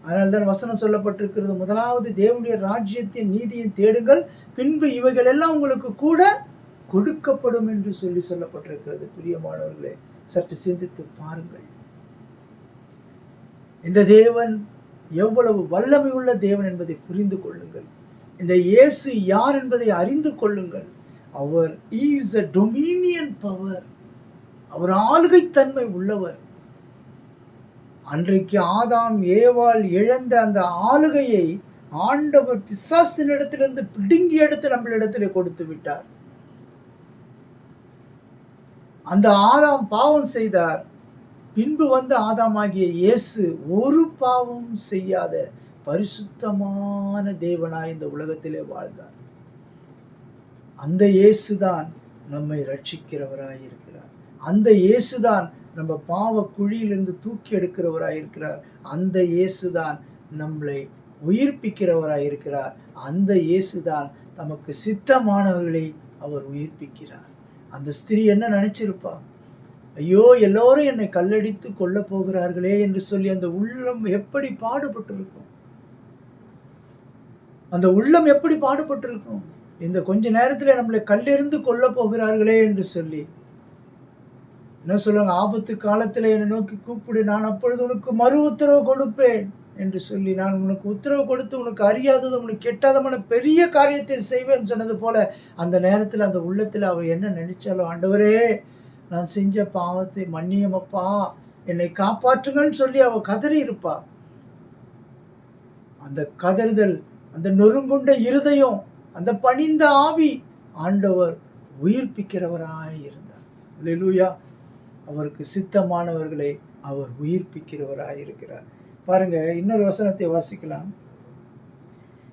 A: அதனால்தான் வசனம் சொல்லப்பட்டிருக்கிறது, முதலாவது தேவனுடைய ராஜ்யத்தின் நீதியின் தேடுங்கள், பின்பு இவைகள் எல்லாம் உங்களுக்கு கூட கொடுக்கப்படும் என்று சொல்லப்பட்டிருக்கிறது. பிரியமானவர்களே, சற்று சிந்தித்து பாருங்கள். இந்த தேவன் எவ்வளவு வல்லமை உள்ள தேவன் என்பதை புரிந்து கொள்ளுங்கள். இந்த இயேசு யார் என்பதை அறிந்து கொள்ளுங்கள். அவர் இஸ் a dominion power. அவர் ஆளுகைத்தன்மை உள்ளவர். அன்றைக்கு ஆதாம் ஏவாள் இழந்த அந்த ஆளுகையை ஆண்டவர் பிசாசினிடத்திலிருந்து பிடுங்கி எடுத்து நம்மளிடத்திலே கொடுத்து விட்டார். அந்த ஆதாம் பாவம் செய்தார். பின்பு வந்த ஆதாமாகிய இயேசு ஒரு பாவம் செய்யாத பரிசுத்தமான தேவனாய் இந்த உலகத்திலே வாழ்ந்தார். அந்த இயேசுதான் நம்மை ரட்சிக்கிறவராய் இருக்கிறார். அந்த இயேசுதான் நம்ம பாவ குழியிலிருந்து தூக்கி எடுக்கிறவராய் இருக்கிறார். அந்த இயேசுதான் நம்மளை உயிர்ப்பிக்கிறவராய் இருக்கிறார். அந்த இயேசுதான் நமக்கு சித்தமானவர்களை அவர் உயிர்ப்பிக்கிறார். அந்த ஸ்திரீ என்ன நினைச்சிருப்பா? ஐயோ, எல்லோரும் என்னை கல்லடித்து கொல்ல போகிறார்களே என்று சொல்லி அந்த உள்ளம் எப்படி பாடுபட்டிருக்கும்? அந்த உள்ளம் எப்படி பாடுபட்டிருக்கும்? இந்த கொஞ்ச நேரத்தில் நம்மளை கல்லெறிந்து கொல்ல போகிறார்களே என்று சொல்லி என்ன சொல்லுவாங்க? ஆபத்து காலத்தில் என்னை நோக்கி கூப்பிடு, நான் அப்பொழுது உனக்கு மறு உத்தரவு கொடுப்பேன் என்று சொல்லி, நான் உனக்கு உத்தரவு கொடுத்து உனக்கு அறியாதது உனக்கு கெட்டாதமான பெரிய காரியத்தை செய்வேன் சொன்னது போல அந்த நேரத்தில் அந்த உள்ளத்தில் அவர் என்ன நினைச்சாலும், ஆண்டவரே, நான் செஞ்ச பாவத்தை மன்னியமப்பா, என்னை காப்பாற்றுங்கன்னு சொல்லி அவ கதறி இருப்பா. அந்த கதறுதல், அந்த நொறுங்குண்ட இருதயம், அந்த பணிந்த ஆவி ஆண்டவர் உயிர்ப்பிக்கிறவராய் இருந்தார். அல்லேலூயா. அவருக்கு சித்தமானவர்களை அவர் உயிர்ப்பிக்கிறவராய் இருக்கிறார். பாருங்க, இன்னொரு வசனத்தை வாசிக்கலாம்.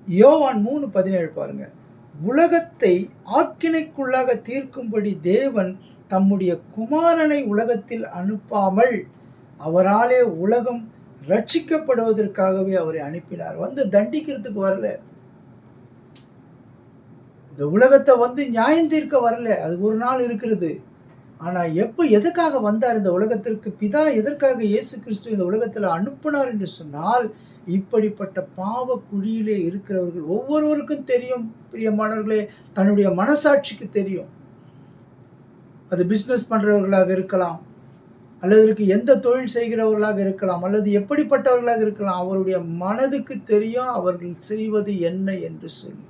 A: யோவான் 3:17 பாருங்க. உலகத்தை ஆக்கினைக்குள்ளாக தீர்க்கும்படி தேவன் தம்முடைய குமாரனை உலகத்தில் அனுப்பாமல் அவராலே உலகம் ரட்சிக்கப்படுவதற்காகவே அவரை அனுப்பினார். வந்து தண்டிக்கிறதுக்கு வரல. இந்த உலகத்தை வந்து நியாயம் தீர்க்க வரல. அது ஒரு நாள் இருக்கிறது. ஆனா எதற்காக வந்தார் இந்த உலகத்திற்கு? பிதா எதற்காக இயேசு கிறிஸ்து இந்த உலகத்துல அனுப்பினார் என்று சொன்னால், இப்படிப்பட்ட பாவ குழியிலே இருக்கிறவர்கள் ஒவ்வொருவருக்கும் தெரியும் பிரியமானவர்களே, தன்னுடைய மனசாட்சிக்கு தெரியும். அது பிசினஸ் பண்றவர்களாக இருக்கலாம், அல்லது எந்த தொழில் செய்கிறவர்களாக இருக்கலாம், அல்லது எப்படிப்பட்டவர்களாக இருக்கலாம். அவருடைய மனதுக்கு தெரியும் அவர்கள் செய்வது என்ன என்று சொல்லி.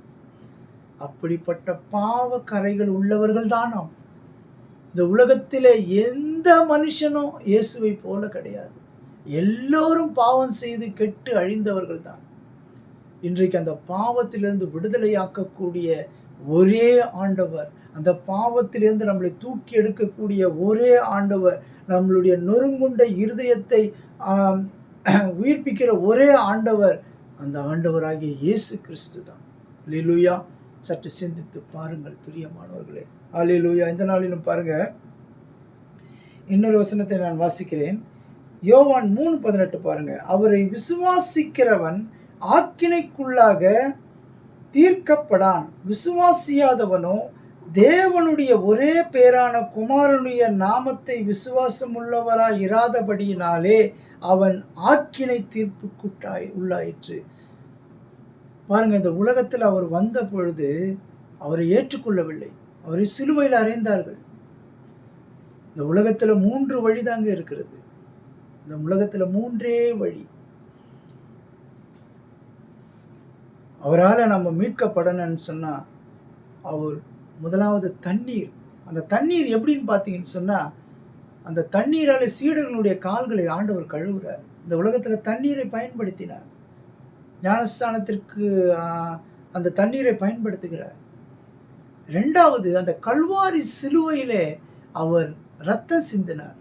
A: அப்படிப்பட்ட பாவ கரைகள் உள்ளவர்கள் தான் நாம். இந்த உலகத்திலே எந்த மனுஷனும் இயேசுவை போல கிடையாது. எல்லோரும் பாவம் செய்து கெட்டு அழிந்தவர்கள் தான். இன்றைக்கு அந்த பாவத்திலிருந்து விடுதலையாக்கக்கூடிய ஒரே ஆண்டவர், அந்த பாவத்திலிருந்து நம்மளை தூக்கி எடுக்கக்கூடிய ஒரே ஆண்டவர், நம்மளுடைய நொறுங்குண்ட இருதயத்தை உயிர்ப்பிக்கிற ஒரே ஆண்டவர், அந்த ஆண்டவராகிய இயேசு கிறிஸ்து தான். அல்லேலூயா. சற்று சிந்தித்து பாருங்கள் பிரியமானவர்களே. அல்லேலூயா. இந்த நாளிலும் பாருங்க, இன்னொரு வசனத்தை நான் வாசிக்கிறேன். யோவான் 3:18 பாருங்க. அவரை விசுவாசிக்கிறவன் ஆக்கினைக்குள்ளாக தீர்க்கப்படான், விசுவாசியாதவனோ தேவனுடைய ஒரே பேரான குமாரனுடைய நாமத்தை விசுவாசமுள்ளவராய் இராதபடியினாலே அவன் ஆக்கினை தீர்ப்புக்குட்டாய் உள்ளாயிற்று. பாருங்க, இந்த உலகத்தில் அவர் வந்த பொழுது அவரை ஏற்றுக்கொள்ளவில்லை. அவரை சிலுவையில் அறைந்தார்கள். இந்த உலகத்தில் 3 வழிதாங்க இருக்கிறது. இந்த உலகத்தில் 3 வழி. அவரால் நம்ம மீட்கப்படணும்னு சொன்னா, அவர் முதலாவது தண்ணீர். அந்த தண்ணீர் எப்படின்னு பார்த்தீங்கன்னு சொன்னா, அந்த தண்ணீரால சீடர்களுடைய கால்களை ஆண்டவர் கழுவுறார். இந்த உலகத்தில் தண்ணீரை பயன்படுத்தினார். ஞானஸ்தானத்திற்கு அந்த தண்ணீரை பயன்படுத்துகிறார். 2வது, அந்த கல்வாரி சிலுவையிலே அவர் இரத்தம் சிந்தினார்.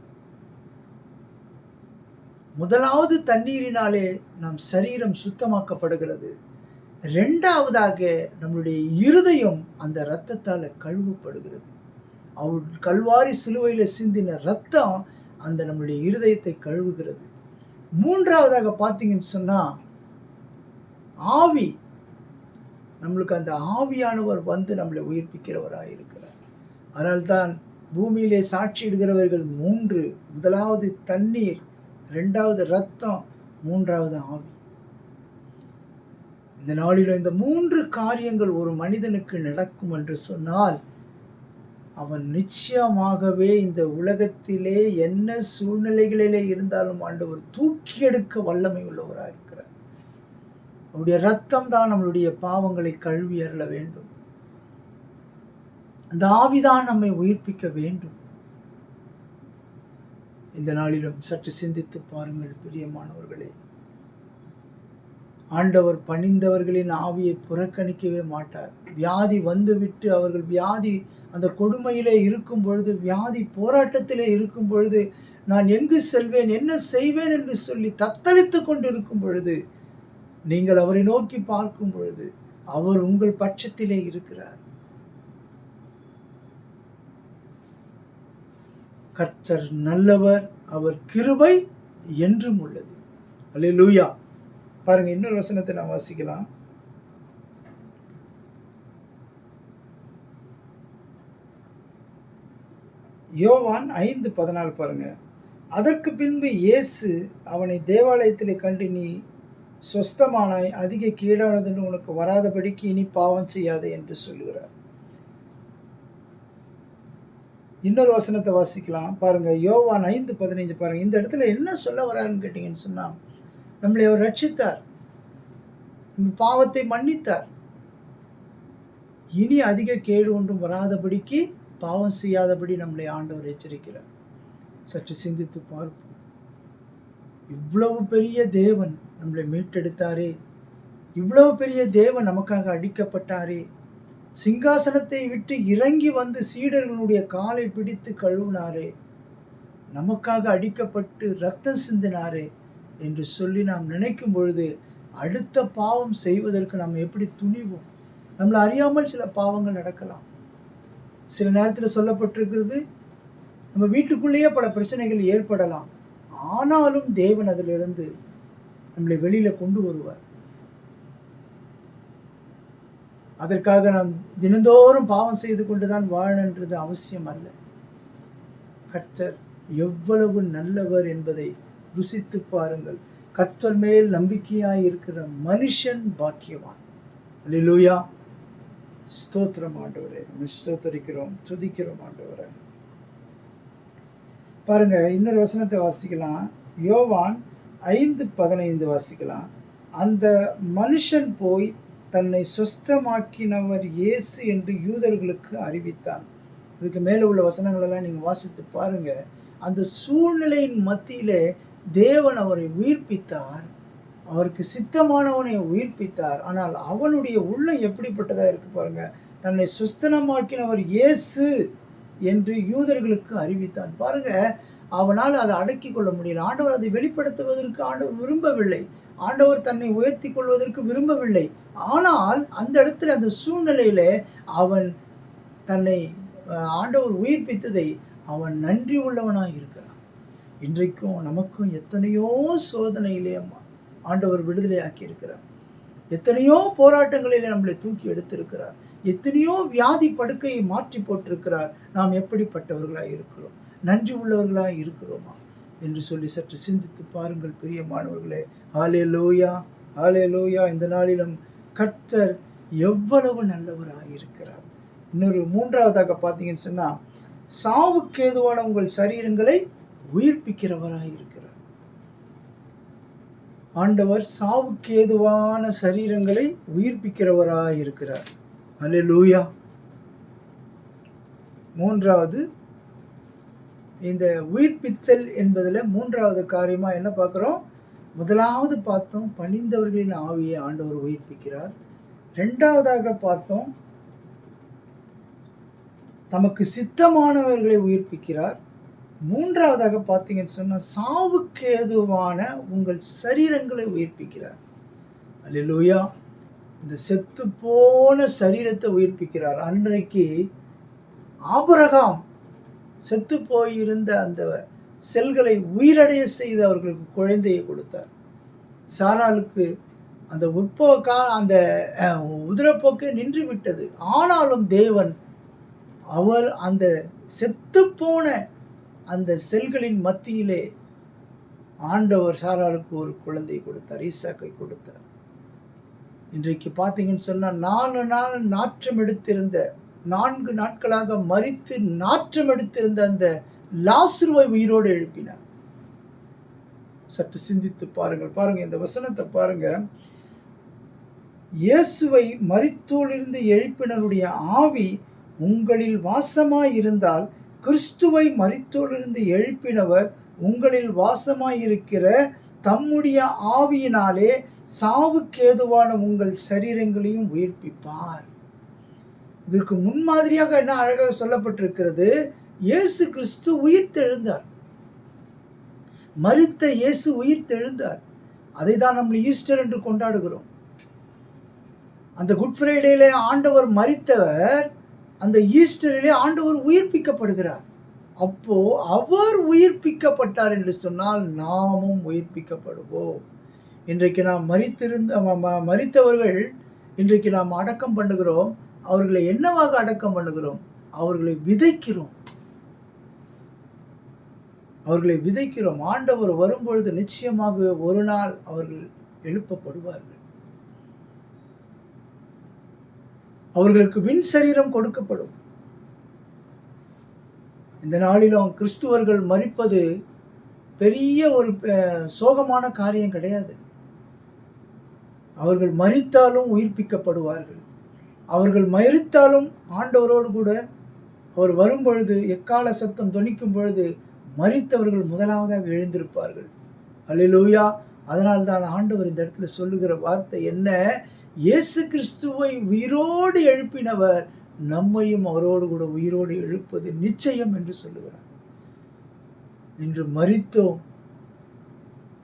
A: முதலாவது தண்ணீரினாலே நம் சரீரம் சுத்தமாக்கப்படுகிறது. 2வதாக நம்முடைய இருதயம் அந்த இரத்தத்தால் கழுவப்படுகிறது. அவர் கல்வாரி சிலுவையில சிந்தின இரத்தம் அந்த நம்முடைய இருதயத்தை கழுவுகிறது. 3வதாக பார்த்தீங்கன்னு சொன்னா, ஆவி. நம்மளுக்கு அந்த ஆவியானவர் வந்து நம்மளை உயிர்ப்பிக்கிறவராக இருக்கிறார். அதனால்தான் பூமியிலே சாட்சியிடுகிறவர்கள் 3: முதலாவது தண்ணீர், 2வது இரத்தம், 3வது ஆவி. இந்த நாளில் இந்த 3 காரியங்கள் ஒரு மனிதனுக்கு நடக்கும் என்று சொன்னால், அவன் நிச்சயமாகவே இந்த உலகத்திலே என்ன சூழ்நிலைகளிலே இருந்தாலும் ஆண்டவர் தூக்கி எடுக்க வல்லமை உள்ளவராக இருக்கிறார். அவருடைய ரத்தம் தான் நம்மளுடைய பாவங்களை கழுவி அருள வேண்டும். அந்த ஆவிதான் நம்மை உயிர்ப்பிக்க வேண்டும். இந்த நாளிலும் சற்று சிந்தித்து பாருங்கள் பிரியமானவர்களே. ஆண்டவர் பணிந்தவர்களின் ஆவியை புறக்கணிக்கவே மாட்டார். வியாதி வந்துவிட்டு அவர்கள் வியாதி அந்த கொடுமையிலே இருக்கும் பொழுது, வியாதி போராட்டத்திலே இருக்கும் பொழுது, நான் எங்கு செல்வேன், என்ன செய்வேன் என்று சொல்லி தத்தளித்து கொண்டிருக்கும் பொழுது, நீங்கள் அவரை நோக்கி பார்க்கும் பொழுது அவர் உங்கள் பட்சத்திலே இருக்கிறார். கர்த்தர் நல்லவர், அவர் கிருபை என்றும் உள்ளது. அல்லேலூயா. பாருங்க, இன்னொரு வசனத்தை நாம் வாசிக்கலாம். யோவான் 5:14 பாருங்க. அதற்கு பின்பு இயேசு அவனை தேவாலயத்திலே கண்டு, நீ சொஸ்தமானாய், அதிக கீழானதுன்னு உனக்கு வராதபடிக்கு இனி பாவம் செய்யாதே என்று சொல்லுகிறார். இன்னொரு வசனத்தை வாசிக்கலாம் பாருங்க. யோவான் 5:15 பாருங்க. இந்த இடத்துல என்ன சொல்ல வராருன்னு கேட்டீங்கன்னு சொன்னா, நம்மளை அவர் ரட்சித்தார், நம்ம பாவத்தை மன்னித்தார், இனி அதிக கேடு ஒன்றும் வராதபடிக்கு பாவம் செய்யாதபடி நம்மளை ஆண்டவர் எச்சரிக்கிறார். சற்று சிந்தித்து பார்ப்போம். இவ்வளவு பெரிய தேவன் நம்மளை மீட்டெடுத்தாரே, இவ்வளவு பெரிய தேவன் நமக்காக அடிக்கப்பட்டாரே, சிங்காசனத்தை விட்டு இறங்கி வந்து சீடர்களுடைய காலை பிடித்து கழுவினாரே, நமக்காக அடிக்கப்பட்டு ரத்தம் சிந்தினாரே என்று சொல்லி நாம் நினைக்கும் பொழுது அடுத்த பாவம் செய்வதற்கு நாம் எப்படி துணிவோம்? நம்மளை அறியாமல் சில பாவங்கள் நடக்கலாம். சில நேரத்தில் சொல்லப்பட்டிருக்கிறது, நம்ம வீட்டுக்குள்ளேயே பல பிரச்சனைகள் ஏற்படலாம். ஆனாலும் தேவன் அதிலிருந்து நம்மளை வெளியில கொண்டு வருவார். அதற்காக நாம் தினந்தோறும் பாவம் செய்து கொண்டுதான் வாழணுன்றது அவசியம் அல்ல. கர்த்தர் எவ்வளவு நல்லவர் என்பதை ருசித்து பாருங்கள். கர்த்தர் மேல் நம்பிக்கையாய் இருக்கிற மனுஷன் பாக்கியவான். அல்லேலூயா. ஸ்தோத்திரம் ஆண்டவரே, ஸ்தோத்தரிக்கிறோம், துதிக்கிறோம் ஆண்டவரே. பாருங்க, இன்னொரு வசனத்தை வாசிக்கலாம். யோவான் 5:15 வாசிக்கலாம். அந்த மனுஷன் போய் தன்னை சொஸ்தமாக்கினவர் இயேசு என்று யூதர்களுக்கு அறிவித்தான். இதுக்கு மேலே உள்ள வசனங்களெல்லாம் நீங்கள் வாசித்து பாருங்க. அந்த சூழ்நிலையின் மத்தியிலே தேவன் அவரை உயிர்ப்பித்தார், அவருக்கு சித்தமானவனை உயிர்ப்பித்தார். ஆனால் அவனுடைய உள்ளம் எப்படிப்பட்டதாக இருக்கு பாருங்க. தன்னை சுஸ்தனமாக்கினவர் இயேசு என்று யூதர்களுக்கு அறிவித்தான். பாருங்க, அவனால் அதை அடக்கி கொள்ள முடியல. ஆண்டவர் அதை வெளிப்படுத்துவதற்கு ஆண்டவர் விரும்பவில்லை, ஆண்டவர் தன்னை உயர்த்தி கொள்வதற்கு விரும்பவில்லை. ஆனால் அந்த இடத்துல, அந்த சூழ்நிலையில அவன் தன்னை ஆண்டவர் உயிர்ப்பித்ததை அவன் நன்றி உள்ளவனாக இருக்கிறான். இன்றைக்கும் நமக்கும் எத்தனையோ சோதனையிலே ஆண்டவர் விடுதலையாக்கி இருக்கிறார், எத்தனையோ போராட்டங்களிலே நம்மளை தூக்கி எடுத்திருக்கிறார், எத்தனையோ வியாதி படுக்கையை மாற்றி போட்டிருக்கிறார். நாம் எப்படிப்பட்டவர்களாக இருக்கிறோம்? நன்றி உள்ளவர்களாக இருக்கிறோமா என்று சொல்லி சற்று சிந்தித்து பாருங்கள் பிரியமானவர்களே. ஹல்லேலூயா, ஹல்லேலூயா. இந்த நாளிலும் கர்த்தர் எவ்வளவு நல்லவராக இருக்கிறார். இன்னொரு மூன்றாவதாக பார்த்தீங்கன்னு சொன்னா, சாவுக்கு ஏதுவான உங்கள் சரீரங்களை உயிர்ப்பிக்கிறவராக இருக்கிறார். ஆண்டவர் சாவுக்கு ஏதுவான சரீரங்களை உயிர்ப்பிக்கிறவராக இருக்கிறார். அல்லேலூயா. மூன்றாவது, இந்த உயிர்ப்பித்தல் என்பதில் மூன்றாவது காரியமா என்ன பார்க்குறோம்? முதலாவது பார்த்தோம், பணிந்தவர்களின் ஆவியை ஆண்டவர் உயிர்ப்பிக்கிறார். இரண்டாவதாக பார்த்தோம், தமக்கு சித்தமானவர்களை உயிர்ப்பிக்கிறார். மூன்றாவதாக பார்த்தீங்கன்னு சொன்னால், சாவுக்கு ஏதுவான உங்கள் சரீரங்களை உயிர்ப்பிக்கிறார். அல்லேலூயா. இந்த செத்து போன சரீரத்தை உயிர்ப்பிக்கிறார். அன்றைக்கு ஆபிரகாம் செத்து போயிருந்த அந்த செல்களை உயிரடைய செய்து அவர்களுக்கு குழந்தையை கொடுத்தார். சாராளுக்கு அந்த அந்த உதிரப்போக்கு நின்று விட்டது. ஆனாலும் தேவன் அவர் அந்த செத்து போன அந்த செல்களின் மத்தியிலே ஆண்டவர் சாராளுக்கு ஒரு குழந்தை கொடுத்தார், ஈசாக்கை கொடுத்தார். இன்றைக்கு பார்த்தீங்கன்னு சொன்னால், 4 நாள் நாற்றம் எடுத்திருந்த, 4 நாட்களாக மரித்து நாற்றம் எடுத்திருந்த அந்த லாசருவை உயிரோடு எழுப்பினார். சற்று சிந்தித்து பாருங்கள். பாருங்க, இந்த வசனத்தை பாருங்க. இயேசுவை மரித்தோரிலிருந்து எழுப்பினருடைய ஆவி உங்களில் வாசமாய் இருந்தால், கிறிஸ்துவை மரித்தோரிலிருந்து எழுப்பினவர் உங்களில் வாசமாய் இருக்கிற தம்முடைய ஆவியினாலே சாவுக்கேதுவான உங்கள் சரீரங்களையும் உயிர்ப்பிப்பார். இதற்கு முன்மாதிரியாக என்ன அழகாக சொல்லப்பட்டிருக்கிறது? இயேசு கிறிஸ்து உயிர்த்தெழுந்தார். மரித்த இயேசு உயிர்த்தெழுந்தார். அதை தான் நம்ம ஈஸ்டர் என்று கொண்டாடுகிறோம். அந்த குட் ஃப்ரைடேல ஆண்டவர் மரித்தவர், அந்த ஈஸ்டரிலே ஆண்டவர் உயிர்ப்பிக்கப்படுகிறார். அப்போ அவர் உயிர்ப்பிக்கப்பட்டார் என்று சொன்னால் நாமும் உயிர்ப்பிக்கப்படுவோம். இன்றைக்கு நாம் மரித்தவர்கள் இன்றைக்கு நாம் அடக்கம் பண்ணுகிறோம். அவர்களை என்னவாக அடக்கம் பண்ணுகிறோம்? அவர்களை விதைக்கிறோம். அவர்களை விதைக்கிறோம். ஆண்டவர் வரும்பொழுது நிச்சயமாக ஒரு நாள் அவர்கள் எழுப்பப்படுவார்கள். அவர்களுக்கு விண் சரீரம் கொடுக்கப்படும். இந்த நாளிலும் கிறிஸ்துவர்கள் மரிப்பது பெரிய ஒரு சோகமான காரியம் கிடையாது. அவர்கள் மரித்தாலும் உயிர்ப்பிக்கப்படுவார்கள். அவர்கள் மரித்தாலும் ஆண்டவரோடு கூட அவர் வரும்பொழுது, எக்கால சத்தம் தொனிக்கும் பொழுது மரித்தவர்கள் முதலாவதாக எழுந்திருப்பார்கள். அல்லேலூயா. அதனால்தான் ஆண்டவர் இந்த இடத்துல சொல்லுகிற வார்த்தை என்ன? இயேசு கிறிஸ்துவை உயிரோடு எழுப்பினவர் நம்மையும் அவரோடு கூட உயிரோடு எழுப்பது நிச்சயம் என்று சொல்லுகிறார். இன்று மரித்தோம்,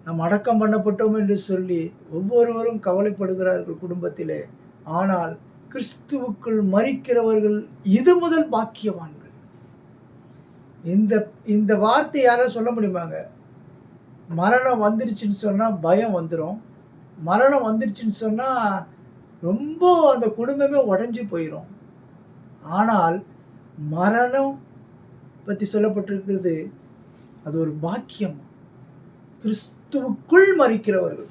A: நாம் அடக்கம் பண்ணப்பட்டோம் என்று சொல்லி ஒவ்வொருவரும் கவலைப்படுகிறார்கள் குடும்பத்திலே. ஆனால் கிறிஸ்துவுக்குள் மரிக்கிறவர்கள் இது முதல் பாக்கியவான்கள். இந்த வார்த்தை யாரும் சொல்ல முடியுமாங்க? மரணம் வந்துருச்சுன்னு சொன்னால் பயம் வந்துடும். மரணம் வந்துருச்சுன்னு சொன்னால் ரொம்ப அந்த குடும்பமே உடஞ்சி போயிடும். ஆனால் மரணம் பற்றி சொல்லப்பட்டிருக்கிறது, அது ஒரு பாக்கியம். கிறிஸ்துவுக்குள் மரிக்கிறவர்கள்,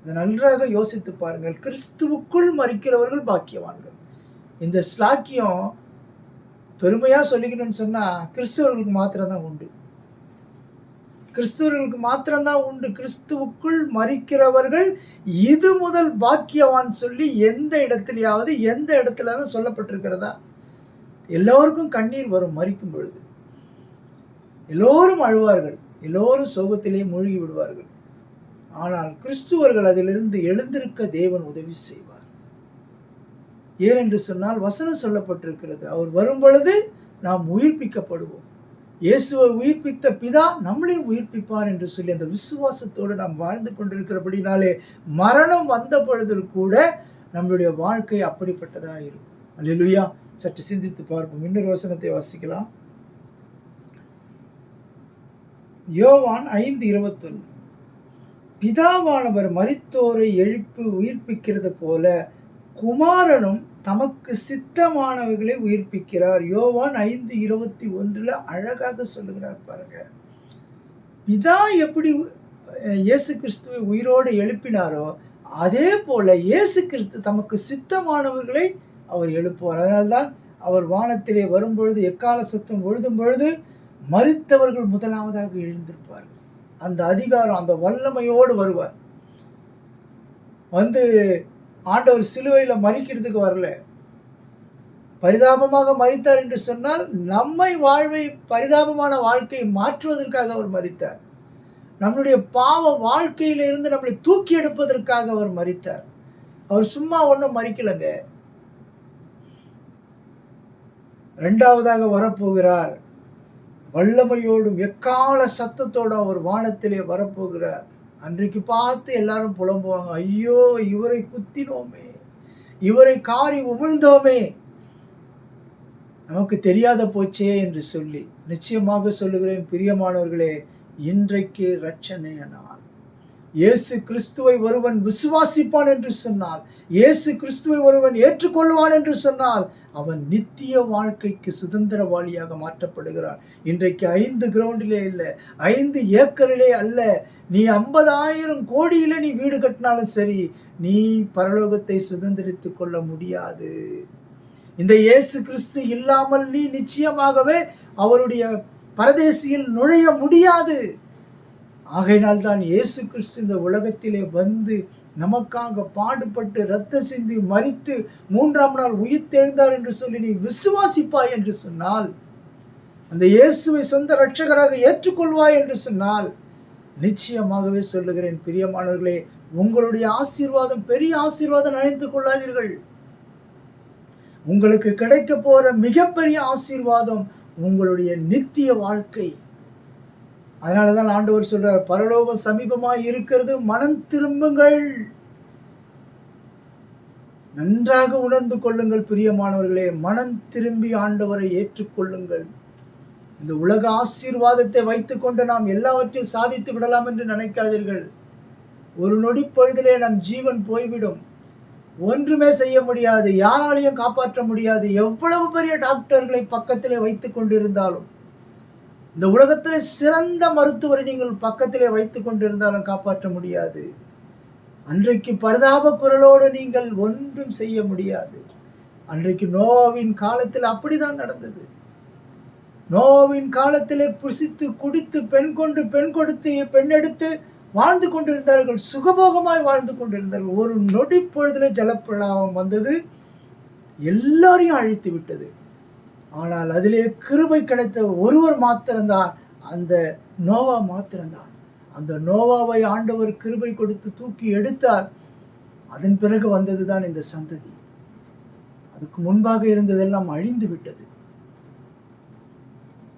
A: இதை நன்றாக யோசித்து பாருங்கள். கிறிஸ்துவுக்குள் மரிக்கிறவர்கள் பாக்கியவான்கள். இந்த ஸ்லாக்கியம் பெருமையாக சொல்லிக்கணும்னு சொன்னால் கிறிஸ்தவர்களுக்கு மாத்திரம்தான் உண்டு. கிறிஸ்தவர்களுக்கு மாத்திரம்தான் உண்டு. கிறிஸ்துவுக்குள் மரிக்கிறவர்கள் இது முதல் பாக்கியவான் சொல்லி எந்த இடத்துல சொல்லப்பட்டிருக்கிறதா? எல்லோருக்கும் கண்ணீர் வரும் மரிக்கும் பொழுது. எல்லோரும் அழுவார்கள், எல்லோரும் சோகத்திலே மூழ்கி விடுவார்கள். ஆனால் கிறிஸ்துவர்கள் அதிலிருந்து எழுந்திருக்க தேவன் உதவி செய்வார். ஏனென்று சொன்னால் வசனம் சொல்லப்பட்டிருக்கிறது, அவர் வரும் பொழுது நாம் உயிர்ப்பிக்கப்படுவோம். இயேசுவை உயிர்ப்பித்த பிதா நம்மளையும் உயிர்ப்பிப்பார் என்று சொல்லி அந்த விசுவாசத்தோடு நாம் வாழ்ந்து கொண்டிருக்கிறபடினாலே மரணம் வந்த பொழுது கூட நம்மளுடைய வாழ்க்கை அப்படிப்பட்டதாக இருக்கும். அல்லேலூயா. சற்று சிந்தித்து பார்ப்போம். இன்னொரு வசனத்தை வாசிக்கலாம். யோவான் 5:21. பிதாவானவர் மரித்தோரை எழுப்பி உயிர்ப்பிக்கிறது போல குமாரனும் தமக்கு சித்தமானவர்களை உயிர்ப்பிக்கிறார். யோவான் 5:21 அழகாக சொல்லுகிறார் பாருங்க. பிதா எப்படி இயேசு கிறிஸ்துவை உயிரோடு எழுப்பினாரோ அதே போல இயேசு கிறிஸ்து தமக்கு சித்தமானவர்களை அவர் எழுப்புவார். அதனால்தான் அவர் வானத்திலே வரும்பொழுது, எக்கால சத்தம் எழுதும் பொழுது மரித்தவர்கள் முதலாவதாக எழுந்திருப்பார்கள். அந்த அதிகாரம், அந்த வல்லமையோடு வருவார். வந்து ஆண்டவர் சிலுவையில் மரிக்கிறதுக்கு வரல, பரிதாபமாக மரித்தார் என்று சொன்னால் நம்மை பரிதாபமான வாழ்க்கையை மாற்றுவதற்காக அவர் மரித்தார். நம்முடைய பாவ வாழ்க்கையிலிருந்து நம்மளை தூக்கி எடுப்பதற்காக அவர் மரித்தார். அவர் சும்மா ஒன்றும் மரிக்கலைங்க. இரண்டாவதாக வரப்போகிறார். வல்லமையோடும் எக்கால சத்தத்தோடும் அவர் வானத்திலே வரப்போகிறார். அன்றைக்கு பார்த்து எல்லாரும் புலம்புவாங்க, ஐயோ இவரை குத்தினோமே, இவரை காரி உமிழ்ந்தோமே, நமக்கு தெரியாத போச்சே என்று சொல்லி. நிச்சயமாக சொல்லுகிறேன் பிரியமானவர்களே, இன்றைக்கு இரட்சணிய நாள். இயேசு கிறிஸ்துவை ஒருவன் விசுவாசிப்பான் என்று சொன்னால், இயேசு கிறிஸ்துவை ஒருவன் ஏற்றுக்கொள்வான் என்று சொன்னால் அவன் நித்திய வாழ்க்கைக்கு சுதந்திரவாளியாக மாற்றப்படுகிறான். இன்றைக்கு 5 கிரவுண்டிலே இல்லை, 5 ஏக்கரிலே அல்ல, நீ 50,000 கோடியில நீ வீடு கட்டினாலும் சரி, நீ பரலோகத்தை சுதந்திரித்துக் கொள்ள முடியாது. இந்த இயேசு கிறிஸ்து இல்லாமல் நீ நிச்சயமாகவே அவருடைய பரதேசியில் நுழைய முடியாது. ஆகையினால் தான் இயேசு கிறிஸ்து இந்த உலகத்திலே வந்து நமக்காக பாடுபட்டு இரத்த சிந்தி மரித்து 3ஆம் நாள் உயிர்த்தெழுந்தார் என்று சொல்லி நீ விசுவாசிப்பாய் என்று சொன்னால், அந்த இயேசுவை சொந்த இரட்சகராக ஏற்றுக்கொள்வாய் என்று சொன்னால், நிச்சயமாகவே சொல்லுகிறேன் பிரியமானவர்களே, உங்களுடைய ஆசீர்வாதம் பெரிய ஆசீர்வாதம் நினைத்துக் கொள்ளாதீர்கள். உங்களுக்கு கிடைக்க போற மிகப்பெரிய ஆசீர்வாதம் உங்களுடைய நித்திய வாழ்க்கை. அதனாலதான் ஆண்டவர் சொல்றார், பரலோகம் சமீபமாய் இருக்கிறது, மனம் திரும்புங்கள். நன்றாக உணர்ந்து கொள்ளுங்கள் பிரியமானவர்களே, மனம் திரும்பி ஆண்டவரை ஏற்றுக்கொள்ளுங்கள். இந்த உலக ஆசீர்வாதத்தை வைத்துக்கொண்டு நாம் எல்லாவற்றையும் சாதித்து விடலாம் என்று நினைக்காதீர்கள். ஒரு நொடி பொழுதிலே நம் ஜீவன் போய்விடும். ஒன்றுமே செய்ய முடியாது, யாராலையும் காப்பாற்ற முடியாது. எவ்வளவு பெரிய டாக்டர்களை பக்கத்திலே வைத்துக் கொண்டிருந்தாலும், இந்த உலகத்திலே சிறந்த மருத்துவரை நீங்கள் பக்கத்திலே வைத்துக் கொண்டிருந்தாலும் காப்பாற்ற முடியாது. அன்றைக்கு பரிதாப குரலோடு நீங்கள் ஒன்றும் செய்ய முடியாது. அன்றைக்கு நோவாவின் காலத்தில் அப்படிதான் நடந்தது. நோவாவின் காலத்திலே புசித்து குடித்து பெண் கொண்டு பெண் கொடுத்து பெண் எடுத்து வாழ்ந்து கொண்டிருந்தார்கள், சுகபோகமாய் வாழ்ந்து கொண்டிருந்தார்கள். ஒரு நொடி பொழுதிலே ஜலப்பிரளயம் வந்தது, எல்லாரையும் அழித்து விட்டது. ஆனால் அதிலே கிருபை கிடைத்த ஒருவர் மாத்திரம்தான், அந்த நோவா மாத்திரம்தான். அந்த நோவாவை ஆண்டவர் கிருபை கொடுத்து தூக்கி எடுத்தார். அதன் பிறகு வந்ததுதான் இந்த சந்ததி. அதுக்கு முன்பாக இருந்ததெல்லாம் அழிந்து விட்டது.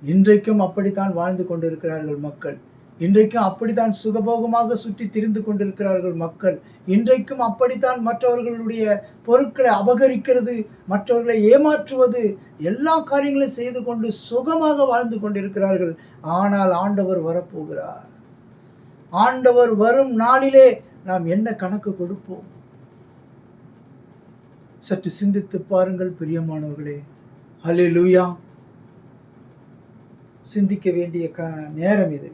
A: இன்றைக்கும் அப்படித்தான் வாழ்ந்து கொண்டிருக்கிறார்கள் மக்கள். இன்றைக்கும் அப்படித்தான் சுகபோகமாக சுற்றி திரிந்து கொண்டிருக்கிறார்கள் மக்கள். இன்றைக்கும் அப்படித்தான் மற்றவர்களுடைய பொருட்களை அபகரிக்கிறது, மற்றவர்களை ஏமாற்றுவது, எல்லா காரியங்களையும் செய்து கொண்டு சுகமாக வாழ்ந்து கொண்டிருக்கிறார்கள். ஆனால் ஆண்டவர் வரப்போகிறார். ஆண்டவர் வரும் நாளிலே நாம் என்ன கணக்கு கொடுப்போம்? சற்று சிந்தித்து பாருங்கள் பிரியமானவர்களே. ஹல்லேலூயா. சிந்திக்க வேண்டிய நேரம் இது.